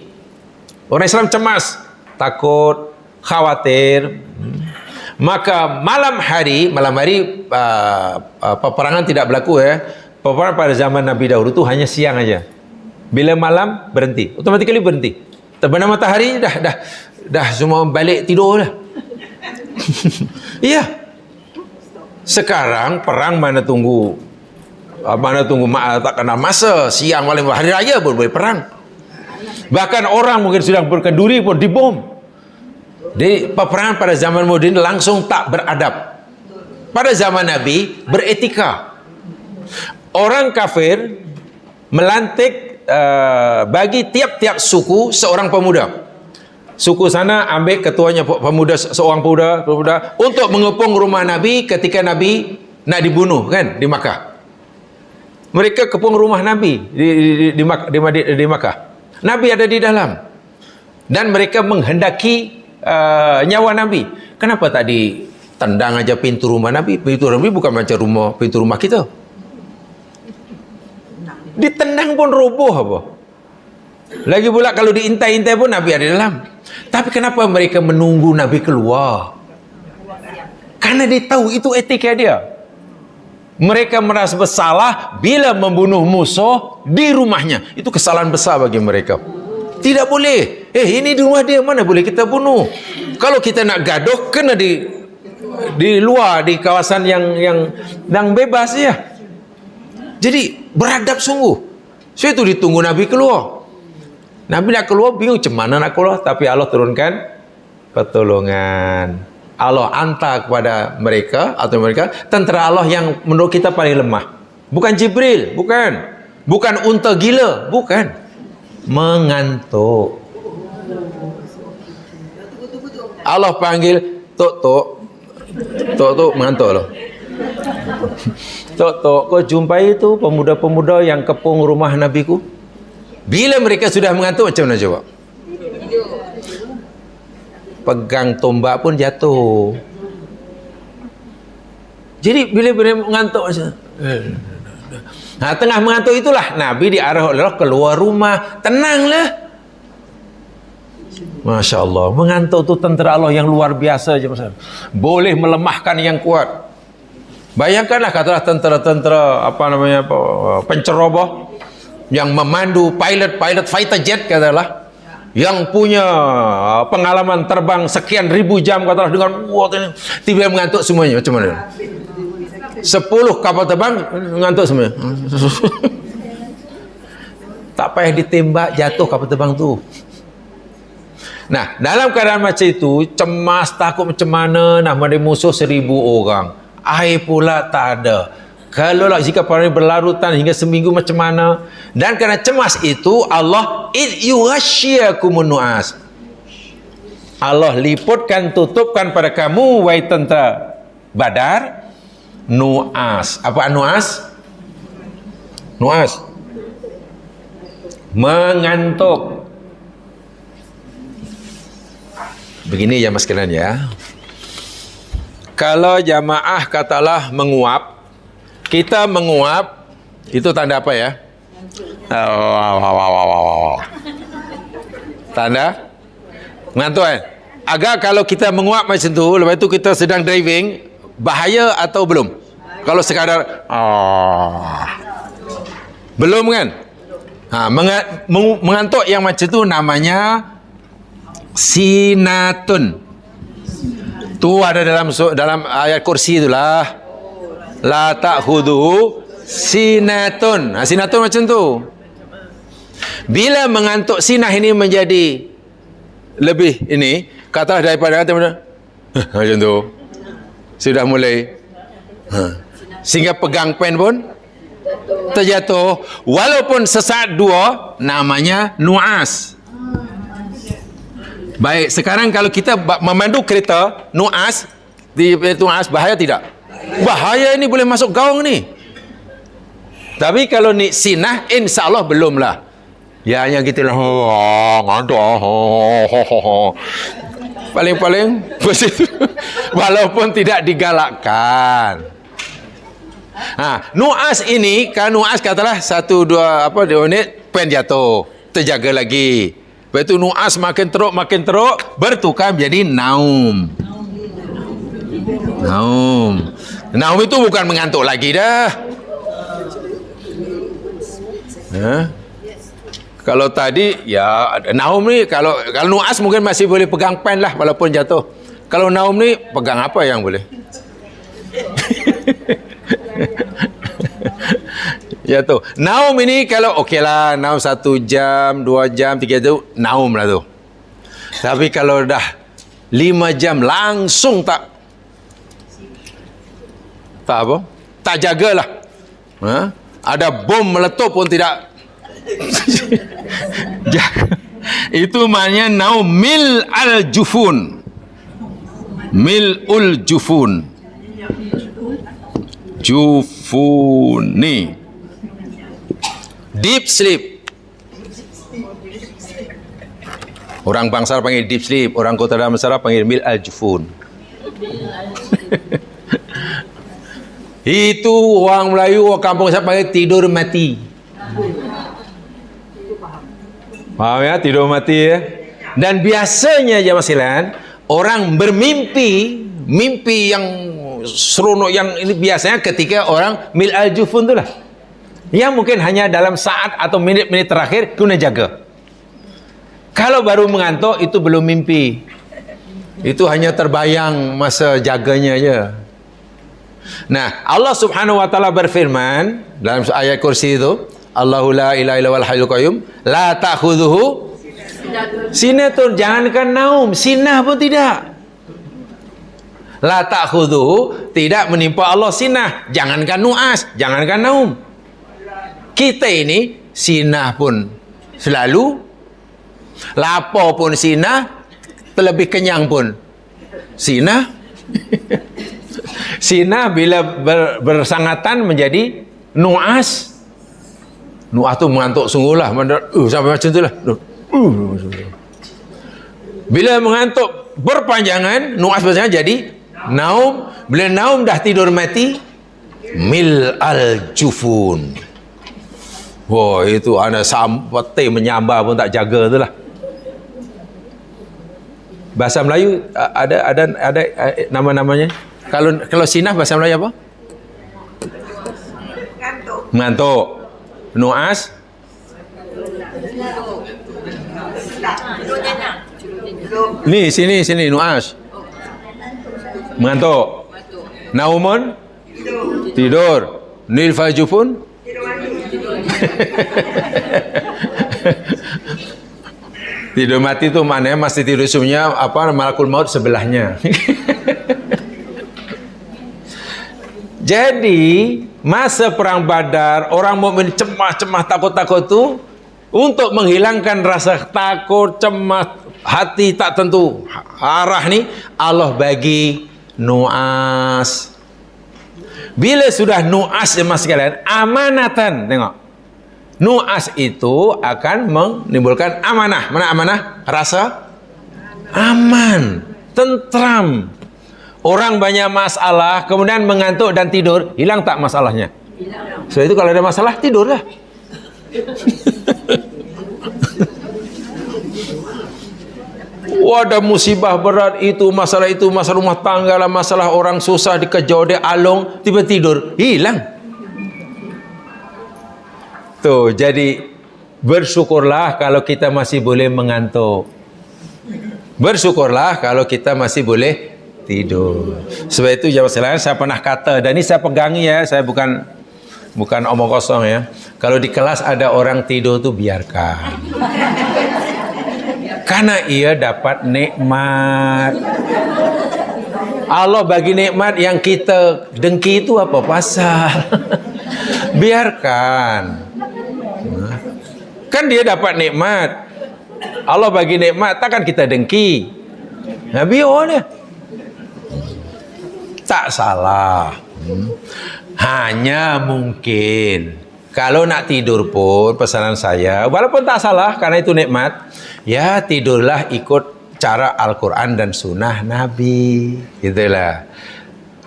orang Islam cemas, takut, khawatir. Maka malam hari peperangan tidak berlaku ya. Peperangan pada zaman Nabi dahulu itu hanya siang aja. Bila malam berhenti, automatically berhenti. Terbenam matahari dah semua balik tidur dah. Iya. Sekarang perang mana tunggu tak kenal masa, siang malam hari raya pun boleh perang. Bahkan orang mungkin sedang berkenduri pun dibom. Jadi peperangan pada zaman moden langsung tak beradab. Pada zaman Nabi beretika. Orang kafir melantik bagi tiap-tiap suku seorang pemuda. Suku sana ambil ketuanya pemuda, seorang pemuda untuk mengepung rumah Nabi ketika Nabi nak dibunuh kan di Makkah. Mereka kepung rumah Nabi di Makkah. Nabi ada di dalam dan mereka menghendaki nyawa Nabi. Kenapa tak ditendang aja pintu rumah Nabi? Pintu Nabi bukan macam pintu rumah kita. Ditendang pun roboh apa? Lagi pula kalau diintai-intai pun Nabi ada di dalam. Tapi kenapa mereka menunggu Nabi keluar? Karena dia tahu itu etika dia. Mereka merasa bersalah bila membunuh musuh di rumahnya. Itu kesalahan besar bagi mereka. Tidak boleh. Ini di rumah dia, mana boleh kita bunuh? Kalau kita nak gaduh, kena di luar, di kawasan yang bebas ya. Jadi beradab sungguh. So itu ditunggu Nabi keluar. Nabi nak keluar, bingung macam mana nak keluar. Tapi Allah turunkan pertolongan. Allah hantar kepada mereka, atau mereka, tentera Allah yang menurut kita paling lemah. Bukan Jibril, bukan. Bukan unta gila, bukan. Mengantuk. Allah panggil, Tok, mengantuk loh. Tok, kau jumpai itu pemuda-pemuda yang kepung rumah Nabi ku? Bila mereka sudah mengantuk macam mana coba? Pegang tombak pun jatuh. Jadi bila mengantuk macam nah, tengah mengantuk itulah Nabi diarah oleh Allah keluar rumah. Tenanglah. Masya Allah, mengantuk tu tentera Allah yang luar biasa je Mas. Boleh melemahkan yang kuat. Bayangkanlah katalah tentera-tentera penceroboh yang memandu pilot fighter jet katalah, yang punya pengalaman terbang sekian ribu jam katalah dengan tiba mengantuk semuanya macam mana? 10 kapal terbang mengantuk semuanya. Tak payah ditembak jatuh kapal terbang tu. Nah, dalam keadaan macam itu, cemas, takut macam mana nak menghadapi musuh 1000 orang. Air pula tak ada. Kalau jika perang berlarutan hingga seminggu macam mana. Dan kerana cemas itu, Allah yughashyiakumun nu'as. Allah liputkan, tutupkan pada kamu, wahai tentera Badar, nu'as. Apa nu'as? Nu'as. Mengantuk. Begini ya mas sekalian ya. Kalau jamaah katalah menguap, kita menguap, itu tanda apa ya? Tanda ngantuk kan? Agak kalau kita menguap macam tu, lepas itu kita sedang driving, bahaya atau belum? Kalau sekadar belum kan? Mengantuk yang macam tu namanya sinatun. Tu ada dalam ayat kursi itulah. La ta'khudhuhu sinatun. Sinatun macam tu. Bila mengantuk sinah ini menjadi lebih ini, kata daripada macam tu. Sudah mulai sehingga pegang pen pun terjatuh. Walaupun sesaat dua, namanya nu'as. Baik, sekarang kalau kita memandu kereta nu'as, bahaya tidak? Bahaya, ini boleh masuk gaung ni. Tapi kalau ni sinah, insya-Allah belumlah. Ya hanya gitulah. Paling-paling begitu. Walaupun tidak digalakkan. Nu'as ini, kan nu'as katalah 1 2 menit pen jatuh, terjaga lagi. Lepas itu nu'as makin teruk, bertukar menjadi naum. Naum itu bukan mengantuk lagi dah. Kalau tadi ya naum ni, kalau nu'as mungkin masih boleh pegang pen lah walaupun jatuh. Kalau naum ni pegang apa yang boleh? Ya tu. Naum ini kalau okeylah, naum 1 jam, 2 jam, 3 jam, naum lah tu. Tapi kalau dah 5 jam langsung tak apa? Tak jagalah. Ada bom meletup pun tidak jaga. Itu maknanya naum mil al jufun. Mil'ul jufun. Jufuni. Deep sleep. Orang Bangsar panggil deep sleep, orang Kota Damansara panggil mil al jufun. Itu orang Melayu, orang kampung saya panggil tidur mati. Faham ya, tidur mati ya. Dan biasanya jemaah sekalian, orang bermimpi, mimpi yang seronok yang ini biasanya ketika orang mil al jufun itulah. Yang mungkin hanya dalam saat atau minit-minit terakhir kena jaga. Kalau baru mengantuk itu belum mimpi. Itu hanya terbayang masa jaganya aja. Nah, Allah Subhanahu wa taala berfirman dalam ayat kursi itu, Allahu la ilaha illa huwal hayyul qayyum, la ta'khudhuhu sinatun, jangankan naum, sinah pun tidak. La ta'khudhuhu, tidak menimpa Allah sinah, jangankan nu'as, jangankan naum. Kita ini sinah pun selalu, lapar pun sinah, terlebih kenyang pun sinah. Sinah bila bersangatan menjadi nu'as. Nu'as tu mengantuk sungguhlah. Sampai macam tu lah. Bila mengantuk berpanjangan, nu'as berpanjangan jadi naum. Bila naum dah tidur mati, mil al-jufun. Wah, itu anak sampai menyambar pun tak jaga tu lah. Bahasa Melayu ada nama-namanya. Kalau sinah bahasa Melayu apa? Mengantuk. Nu'as? Ni sini nu'as. Mengantuk. Naumun? Tidur. Nil fajufun? Tidur mati tu maknanya masih tidur sebenarnya malakul maut sebelahnya. Jadi masa perang Badar, orang mukmin cemas-cemas takut-takut tu untuk menghilangkan rasa takut, cemas, hati tak tentu arah ni, Allah bagi nu'as. Bila sudah nu'as jemaah sekalian, amanatan, tengok. Nu'as itu akan menimbulkan amanah. Mana amanah? Rasa aman, tentram. Orang banyak masalah, kemudian mengantuk dan tidur, hilang tak masalahnya? Sebab itu kalau ada masalah, tidurlah. Ada musibah berat itu, masalah rumah tangga lah, masalah orang susah dikejar dia alung, tiba tidur, hilang. Tuh, jadi bersyukurlah kalau kita masih boleh mengantuk. Bersyukurlah kalau kita masih boleh tidur. Sebab itu jamaah sekalian, saya pernah kata, dan ini saya pegangi ya, saya bukan omong kosong ya. Kalau di kelas ada orang tidur tu biarkan. Karena ia dapat nikmat. Allah bagi nikmat yang kita dengki itu apa pasal? Biarkan. Kan dia dapat nikmat. Allah bagi nikmat, takkan kita dengki. Nabi dia. Tak salah. Hanya mungkin kalau nak tidur pun pesanan saya, walaupun tak salah karena itu nikmat, ya tidurlah ikut cara Al-Quran dan Sunnah Nabi. Gitulah.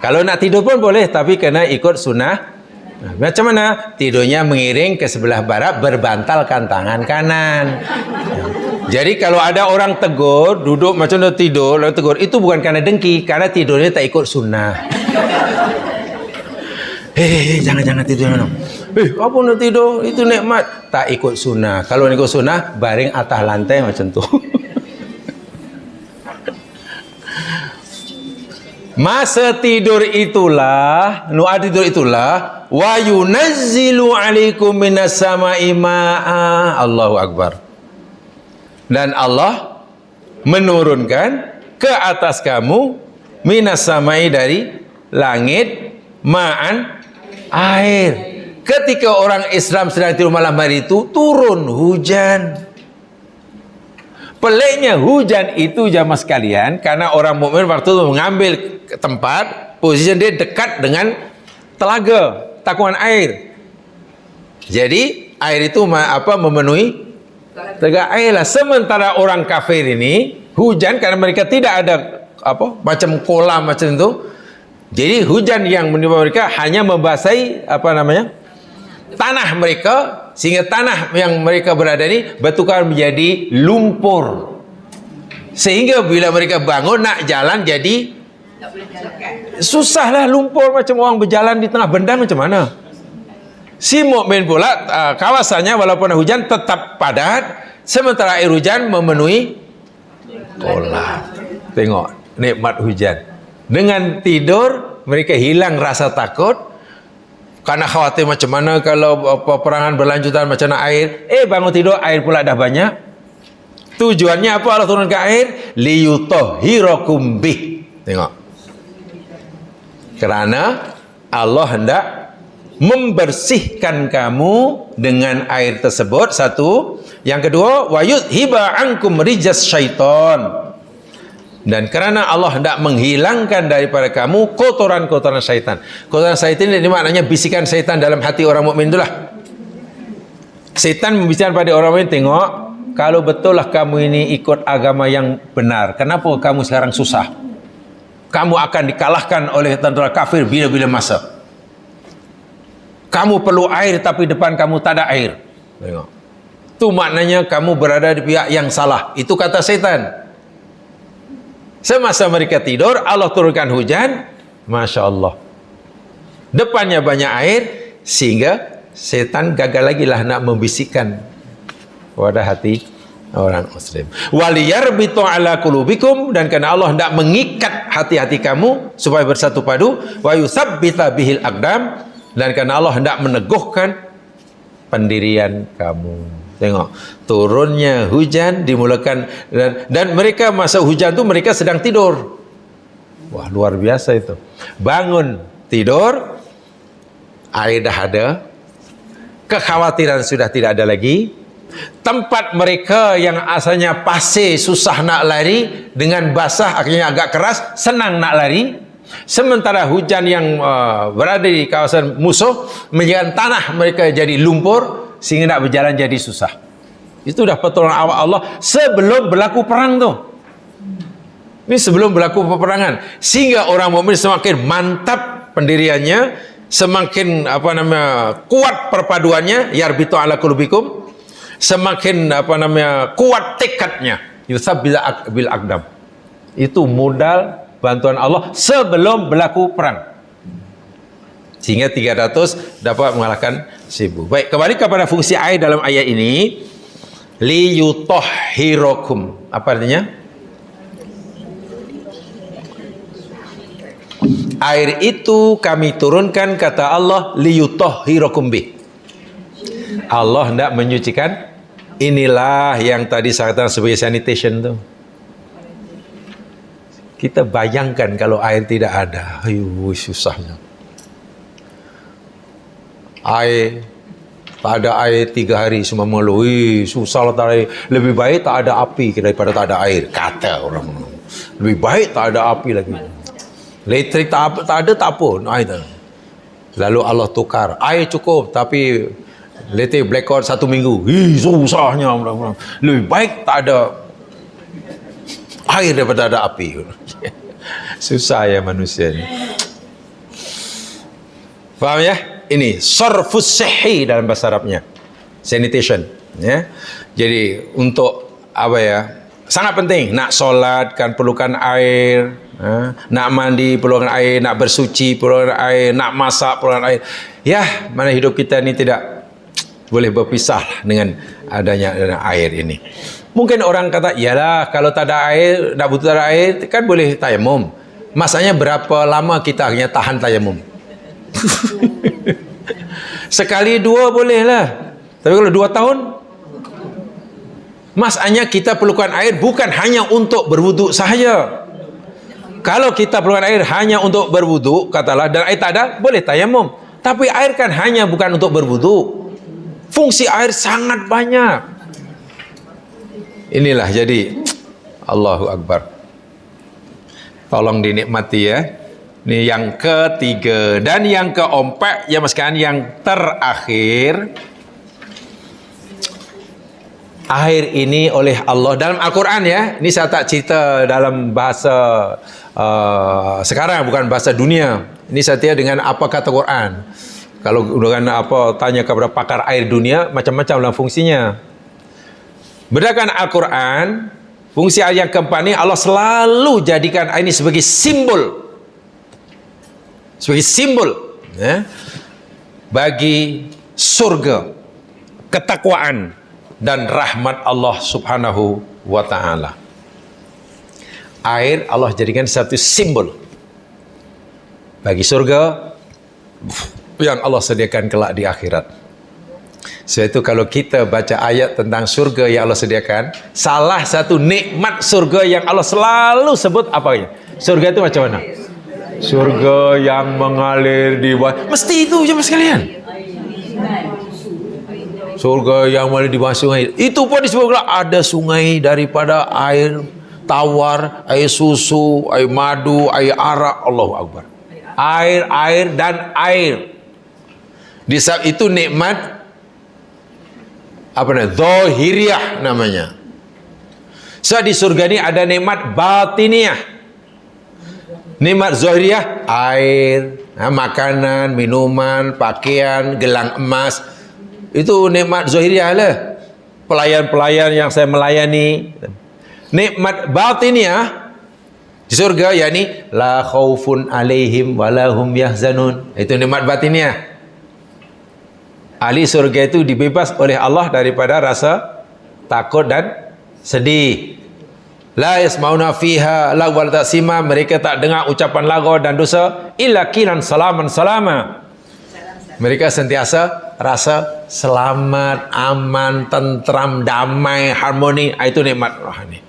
Kalau nak tidur pun boleh, tapi kena ikut Sunnah. Macam mana? Tidurnya mengiring ke sebelah barat, berbantalkan tangan kanan. Jadi kalau ada orang tegur, duduk macam dah tidur, lalu tegur, itu bukan karena dengki, karena tidurnya tak ikut sunnah. Jangan tidur. Apa nak tidur? Itu nikmat. Tak ikut sunnah. Kalau ikut sunnah, baring atas lantai macam tu. Masa tidur itulah, tidur itulah, wa yunazzilu alaikum minas sama'i ma'a. Allahu Akbar. Dan Allah menurunkan ke atas kamu minas sama'i, dari langit, ma'an, air. Ketika orang Islam sedang tidur malam hari itu, turun hujan. Peliknya hujan itu jamaah sekalian, karena orang mukmin waktu itu mengambil tempat, posisi dia dekat dengan telaga, takungan air. Jadi air itu memenuhi telaga air lah. Sementara orang kafir ini hujan karena mereka tidak ada macam kolam macam itu. Jadi hujan yang menimpa mereka hanya membasahi tanah mereka, sehingga tanah yang mereka berada ini bertukar menjadi lumpur. Sehingga bila mereka bangun nak jalan jadi susahlah, lumpur, macam orang berjalan di tengah bendang macam mana. Si mukmin pula kawasannya walaupun hujan tetap padat, sementara air hujan memenuhi kolam. Tengok nikmat hujan. Dengan tidur mereka hilang rasa takut. Karena khawatir macam mana kalau peperangan berlanjutan macam mana air. Bangun tidur air pula dah banyak. Tujuannya apa Allah turunkan air? Liyutahhirakum bih. Tengok. Kerana Allah hendak membersihkan kamu dengan air tersebut. Satu. Yang kedua, wa yudhiba ankum rijas syaitan. Dan kerana Allah hendak menghilangkan daripada kamu kotoran-kotoran syaitan. Kotoran syaitan ini maknanya bisikan syaitan dalam hati orang mukmin itulah. Syaitan membisikan pada orang mukmin, tengok, kalau betul lah kamu ini ikut agama yang benar, kenapa kamu sekarang susah? Kamu akan dikalahkan oleh tentera kafir bila-bila masa. Kamu perlu air tapi depan kamu tak ada air. Tengok. Itu maknanya kamu berada di pihak yang salah. Itu kata syaitan. Semasa mereka tidur, Allah turunkan hujan, Masya Allah. Depannya banyak air, sehingga setan gagal lagi lah nak membisikkan pada hati orang muslim. Waliyarbitu ala qulubikum, dan karena Allah hendak mengikat hati-hati kamu supaya bersatu padu, wa yutsabbita bihil aqdam, dan karena Allah hendak meneguhkan pendirian kamu. Tengok, turunnya hujan dimulakan, dan mereka masa hujan tu mereka sedang tidur. Wah, luar biasa itu. Bangun tidur, air dah ada, kekhawatiran sudah tidak ada lagi. Tempat mereka yang asalnya pasir susah nak lari, dengan basah akhirnya agak keras, senang nak lari. Sementara hujan yang berada di kawasan musuh menjadikan tanah mereka jadi lumpur, sehingga nak berjalan jadi susah. Itu dah pertolongan Allah sebelum berlaku perang tu. Ini sebelum berlaku peperangan, sehingga orang mukmin semakin mantap pendiriannya, semakin kuat perpaduannya, yarbitu ala qulubikum, semakin kuat tekadnya, yusab bil aqdam. Itu modal bantuan Allah sebelum berlaku perang, sehingga 300 dapat mengalahkan 1000. Baik, kembali kepada fungsi air dalam ayat ini. Li yutahhirakum, apa artinya? Air itu kami turunkan, kata Allah, li yutahhirakum bih. Allah hendak menyucikan. Inilah yang tadi saya katakan sebagai sanitation tu. Kita bayangkan kalau air tidak ada, ayo susahnya. Air, tak ada air 3 hari semua mengeluh, susah lah tak ada air. Lebih baik tak ada api daripada tak ada air, kata orang. Lebih baik tak ada api lagi. Elektrik tak ada, tak apa, air tak. Lalu Allah tukar, air cukup tapi elektrik blackout 1 minggu, susahnya. Lebih baik tak ada air daripada ada api. Susah ya manusia ni. Faham ya? Ini sarfus sihhi dalam bahasa Arabnya, sanitation, ya. Jadi untuk apa ya, sangat penting. Nak solat kan perlukan air, nak mandi perlukan air, nak bersuci perlukan air, nak masak perlukan air. Ya, mana hidup kita ni tidak boleh berpisah dengan adanya air ini. Mungkin orang kata, yalah kalau tak ada air, nak butuh tak ada air kan boleh tayamum. Masanya berapa lama kita hanya tahan tayamum? Sekali 2 boleh lah, tapi kalau 2 tahun, masanya kita perlukan air bukan hanya untuk berwuduk sahaja. Kalau kita perlukan air hanya untuk berwuduk, katalah, dan air tak ada, boleh tayamum. Tapi air kan hanya bukan untuk berwuduk. Fungsi air sangat banyak. Inilah jadi, Allahu Akbar. Tolong dinikmati ya. Ini yang ketiga. Dan yang keempat, ya sekalian, yang terakhir, air ini oleh Allah dalam Al-Quran ya. Ini saya tak cerita dalam bahasa sekarang, bukan bahasa dunia. Ini saya cerita dengan apa kata Quran. Kalau dengan apa tanya kepada pakar air dunia, macam-macam dalam fungsinya. Berdasarkan Al-Quran, fungsi air yang keempat ini Allah selalu jadikan air ini sebagai simbol. Sebagai simbol ya, bagi surga, ketakwaan, dan rahmat Allah subhanahu wa ta'ala. Air Allah jadikan satu simbol bagi surga yang Allah sediakan kelak di akhirat. Sebab itu kalau kita baca ayat tentang surga yang Allah sediakan, salah satu nikmat surga yang Allah selalu sebut apa? Surga itu macam mana? Surga yang mengalir di bawah. Mesti itu je sekalian. Surga yang mengalir di bawah sungai. Itu pun disebut ada sungai daripada air tawar, air susu, air madu, air arak. Allahu Akbar. Air, air dan air. Di saat itu nikmat apa namanya? Zahiriyah namanya. So di surga ini ada nikmat batiniyah. Nikmat zahiriyah, air, makanan, minuman, pakaian, gelang emas. Itu nikmat zahiriyah lah. Pelayan-pelayan yang saya melayani. Nikmat batiniyah di surga, yakni la khaufun alaihim walahum yahzanun. Itu nikmat batiniyah. Ahli surga itu dibebas oleh Allah daripada rasa takut dan sedih. La yasmauna fiha lagwan tasima, mereka tak dengar ucapan lagau dan dosa, illa qilan salaman salama. Mereka sentiasa rasa selamat, aman, tentram, damai, harmoni. Itu nikmat rohani.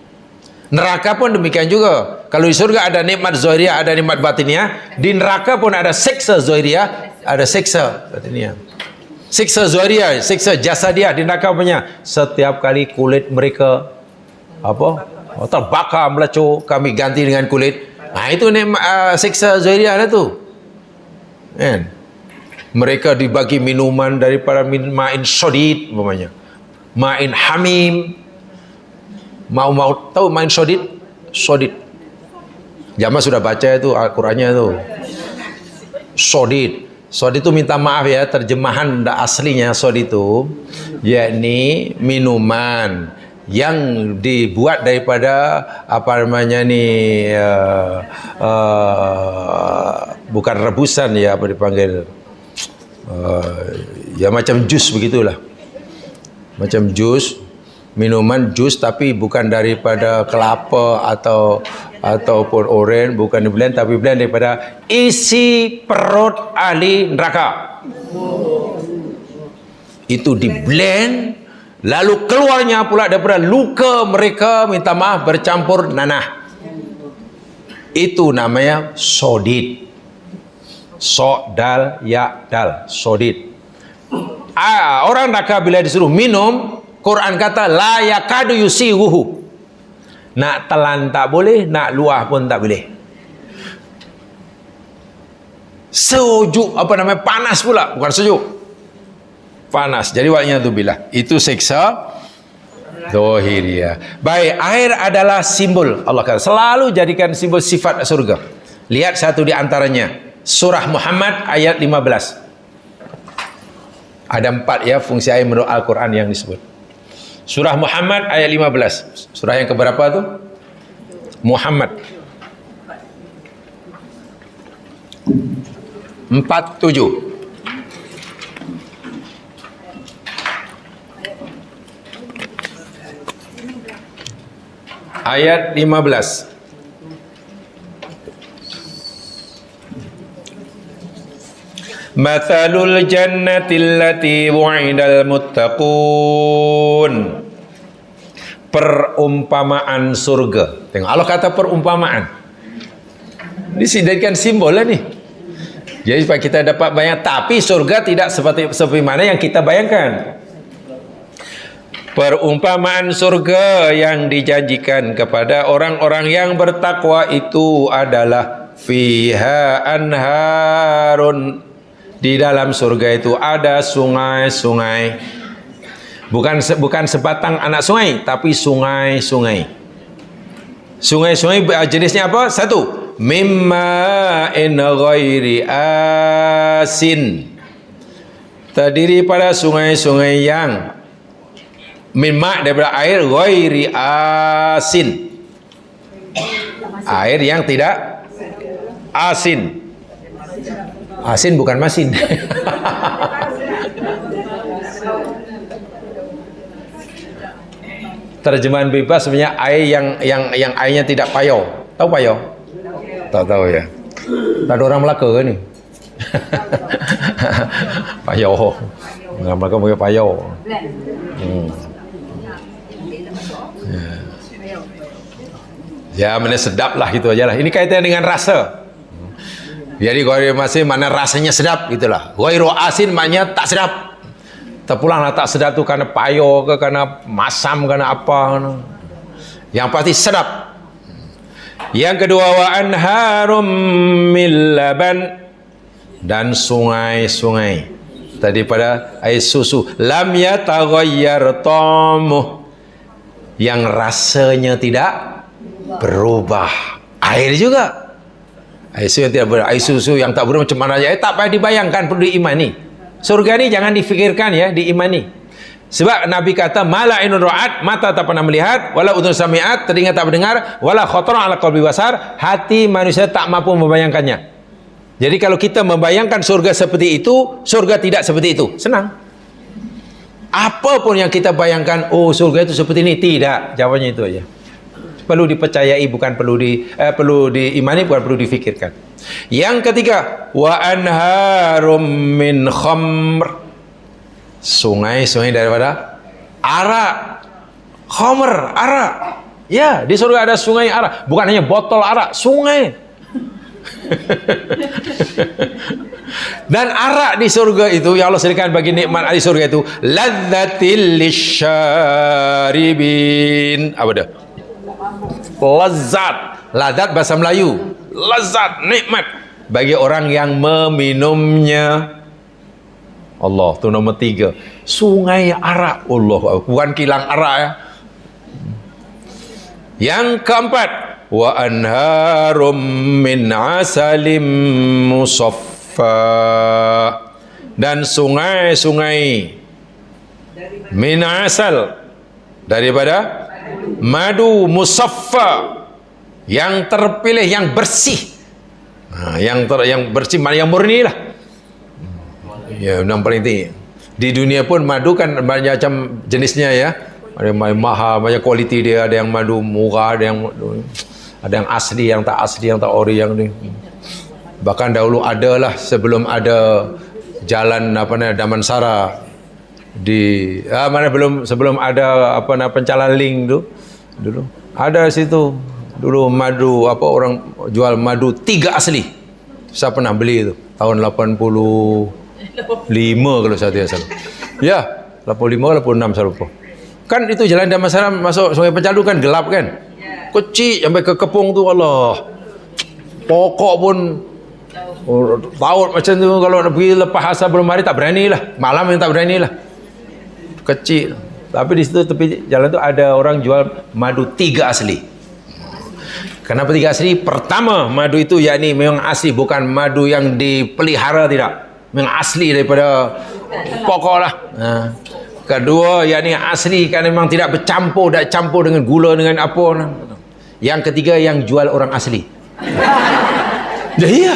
Neraka pun demikian juga. Kalau di surga ada nikmat zahiriyah, ada nikmat batiniyah. Di neraka pun ada siksa zahiriyah, ada siksa batiniyah. Siksa zahiriyah, siksa jasadiah di neraka punya. Setiap kali kulit mereka terbakar, melecur, kami ganti dengan kulit. Nah itu siksa zahiriyah lah tu. Kan? Mereka dibagi minuman daripada ma'in syadid umpamanya. Ma'in hamim. Mau tahu ma'in syadid? Syadid. Jamaah sudah baca itu Al-Qur'annya tu. Syadid. Sod itu minta maaf ya, terjemahan aslinya sod itu yakni minuman yang dibuat daripada apa namanya ni bukan rebusan ya, apa dipanggil ya macam jus begitulah, macam jus, minuman jus tapi bukan daripada kelapa ataupun oren, bukan di blend tapi blend daripada isi perut ahli neraka. Itu di blend, lalu keluarnya pula daripada luka mereka, minta maaf, bercampur nanah. Itu namanya sodid. So dal ya dal, sodid. Orang neraka bila disuruh minum, Quran kata la yakadu yusihuhu. Nak telan tak boleh, nak luah pun tak boleh. Sejuk, apa namanya, panas pula, bukan sejuk, panas. Jadi waktunya tu bila itu siksa zahiriyah. Baik, air adalah simbol. Allah kata selalu jadikan simbol sifat surga. Lihat satu di antaranya, surah Muhammad ayat 15. Ada 4 ya fungsi air menurut Al-Quran yang disebut. Surah Muhammad ayat 15. Surah yang keberapa tu? Muhammad 47. Ayat 15. Mathalul jannati allati wu'idal muttaqun. Perumpamaan surga. Tengok Allah kata perumpamaan. Disediakan simbol lah ni. Jadi supaya kita dapat bayang, tapi surga tidak seperti mana yang kita bayangkan. Perumpamaan surga yang dijanjikan kepada orang-orang yang bertakwa itu adalah fiha anharun. Di dalam surga itu ada sungai-sungai. Bukan sebatang anak sungai, tapi sungai-sungai. Sungai-sungai jenisnya apa? Satu, mimma in ghairi asin. Terdiri pada sungai-sungai yang mimma daripada air, ghairi asin. Air yang tidak asin. Asin bukan masin. Terjemahan bebas sebenarnya air yang airnya tidak payau. Tahu payau? Tak tahu ya. Tak ada orang Melaka ke ni? Payau. Orang Melaka pakai payau. Ya, mana sedap lah gitu aja lah. Ini kaitan dengan rasa. Jadi ghairu masin mana rasanya sedap gitulah. Ghairu asin maknanya tak sedap. Terpulanglah tak sedap tu kerana payo ke, kerana masam, kerana apa. Yang pasti sedap. Yang kedua, wa anharum min laban, dan sungai-sungai daripada air susu, lam yataghayyar ta'muh, yang rasanya tidak berubah. Air juga, air susu yang tidak berubah, air susu yang tak berubah macam mana aja, tak payah dibayangkan, perlu diimani. Surga ni jangan difikirkan ya, diimani. Sebab Nabi kata, mala ainun ra'at, mata tak pernah melihat, wala udhun sami'at, telinga tak mendengar, wala khatara ala qalbi basar, hati manusia tak mampu membayangkannya. Jadi kalau kita membayangkan surga seperti itu, surga tidak seperti itu. Senang. Apapun yang kita bayangkan, oh surga itu seperti ini, tidak. Jawabannya itu aja. Perlu dipercayai, bukan perlu diimani, bukan perlu difikirkan. Yang ketiga, wa anharum min khamr, sungai-sungai daripada arak. Khamr, arak. Ya, di surga ada sungai arak, bukan hanya botol arak, sungai. Dan arak di surga itu, ya Allah sediakan bagi nikmat di surga itu, ladzatil lisyaribin. Apa dia? Lezat. Lezat bahasa Melayu, lezat, nikmat bagi orang yang meminumnya. Allah, tu nombor 3. Sungai arak. Allah, bukan kilang arak ya. Yang keempat, wa anharum min asalim musaffa, dan sungai-sungai min asal, daripada madu musaffa, yang terpilih, yang bersih. Yang bersih, yang murni lah. Ya, yang paling tinggi. Di dunia pun madu kan banyak macam jenisnya ya. Ada yang mahal, banyak kualiti dia, ada yang madu murah, ada yang asli, yang tak asli, yang tak ori, yang ni. Bahkan dahulu adalah sebelum ada jalan Damansara di sebelum ada pencalan link tu dulu ada situ dulu madu, orang jual madu 3 asli. Saya pernah beli tu tahun 85 kalau saya tidak salah. Ya, 85 86 saya lupa. Kan itu jalan Damansara masuk Sungai Pencalu kan gelap kan. Kecil sampai ke Kepung tu, Allah. Pokok pun taut macam tu, kalau nak pergi lepas asar belum hari tak berani lah. Malam yang tak berani lah. Kecil. Tapi di situ tepi jalan tu ada orang jual madu 3 asli. Kenapa 3 asli? Pertama, madu itu yakni memang asli, bukan madu yang dipelihara, tidak. Memang asli daripada pokok lah. Kedua, yakni asli kan memang tidak bercampur, tak campur dengan gula, dengan apa. Yang ketiga, yang jual orang asli. Ya, iya.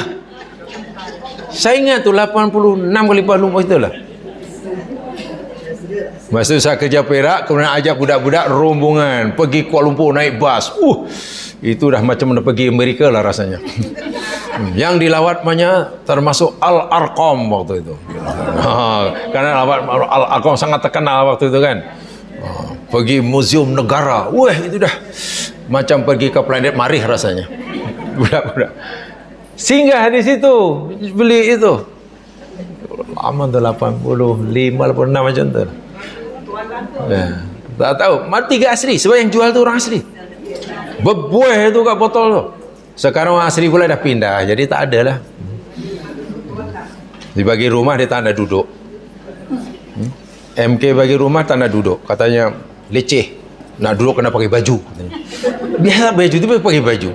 Saya ingat tu 86 kali lepas lupa itulah. Masa saya kerja Perak, kemudian ajak budak-budak rombongan pergi Kuala Lumpur naik bas. Itu dah macam mana pergi Amerika lah rasanya. Yang dilawat banyak termasuk Al-Arqam waktu itu. Karena Al-Arqam sangat terkenal waktu itu kan. Pergi Museum Negara. Wah, itu dah macam pergi ke planet Marih rasanya. Budak-budak singgah di situ, beli itu. Lama tu 85, 86 macam tu. Ya, tak tahu. Mati 3 asli, sebab yang jual tu orang asli. Berbuih tu kat botol tu. Sekarang orang asli pula dah pindah, jadi tak ada lah. Dibagi rumah dia tak ada duduk. MK bagi rumah tak ada duduk. Katanya leceh. Nak duduk kena pakai baju. Katanya. Biasa baju tu pakai baju.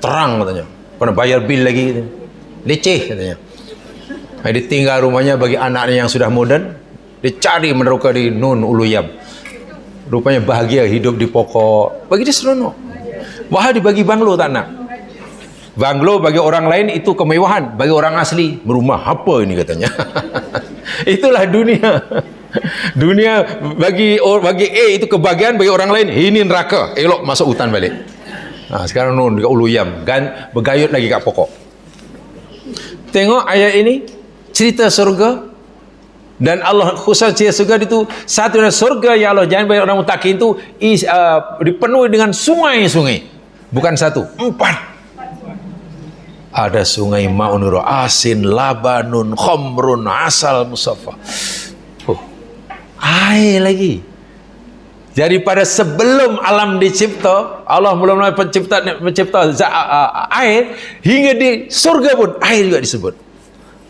Terang katanya. Kena bayar bil lagi. Katanya. Leceh katanya. Dia tinggal rumahnya bagi anaknya yang sudah moden. Dia cari meneroka di Nun Uluyam. Rupanya bahagia hidup di pokok. Bagi dia seronok. Wah, dibagi banglo tak nak. Banglo bagi orang lain itu kemewahan, bagi orang asli rumah apa ini katanya. Itulah dunia. Dunia bagi A itu kebahagiaan, bagi orang lain ini neraka, elok masuk hutan balik. Sekarang Nun dekat Uluyam bergayut lagi kat pokok. Tengok ayat ini cerita surga. Dan Allah khusus cerita surga itu satu dari surga yang Allah jangan bagi orang mutakin itu dipenuhi dengan sungai-sungai. Bukan 1, 4. Ada sungai ma'un, asin, labanun, khamrun, asal musaffa. Air lagi. Jadi pada sebelum alam dicipta, Allah mula-mula mencipta air, hingga di surga pun air juga disebut.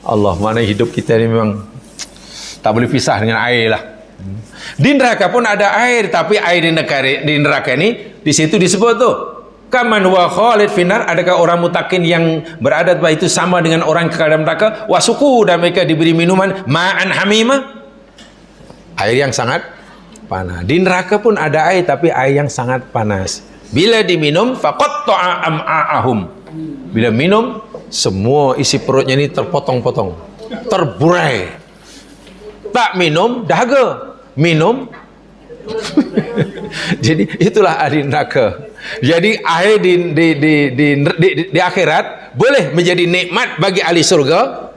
Allah, mana hidup kita ini memang tak boleh pisah dengan air lah. Di neraka pun ada air, tapi air di neraka ini di situ disebut tuh kaman wa khalid finar, adakah orang mutakin yang berada itu sama dengan orang kekal dalam neraka? Wasuku, dan mereka diberi minuman ma'an hamimah, air yang sangat panas. Di neraka pun ada air, tapi air yang sangat panas. Bila diminum faqatta'a am'a'ahum, bila minum semua isi perutnya ini terpotong-potong, terburai. Tak minum dahaga, minum jadi itulah ahli neraka. Jadi air di akhirat boleh menjadi nikmat bagi ahli surga,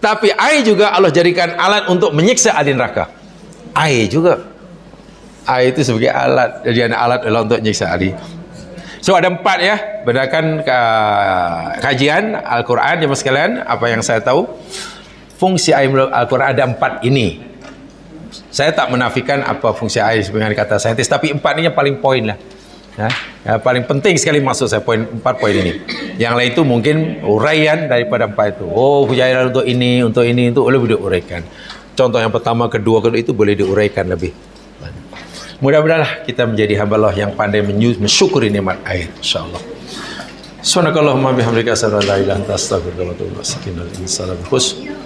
tapi air juga Allah jadikan alat untuk menyiksa ahli neraka. Air juga, air itu sebagai alat, jadi alat Allah untuk menyiksa ahli. So ada 4 ya, berdasarkan kajian Al-Quran jemaah sekalian, apa yang saya tahu fungsi air Al-Quran ada 4 ini. Saya tak menafikan apa fungsi air sebenarnya kata saintis, tapi 4 ini yang paling poin lah. Ya, paling penting sekali maksud saya 4 poin ini. Yang lain itu mungkin uraian daripada 4 itu. Oh, hujan untuk ini, itu boleh diuraikan. Contoh yang pertama, kedua itu boleh diuraikan lebih. Mudah-mudahan kita menjadi hamba Allah yang pandai mensyukuri nikmat air, insyaallah. Subhanakallahumma bihamdika asyhadu an la ilaha illa anta astaghfiruka wa atubu ilaik.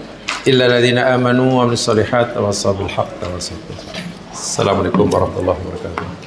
Illa alladziina aamanu wa amilus solihati wa wassaw bil haqqi wa wassaw. Assalamualaikum warahmatullahi wabarakatuh.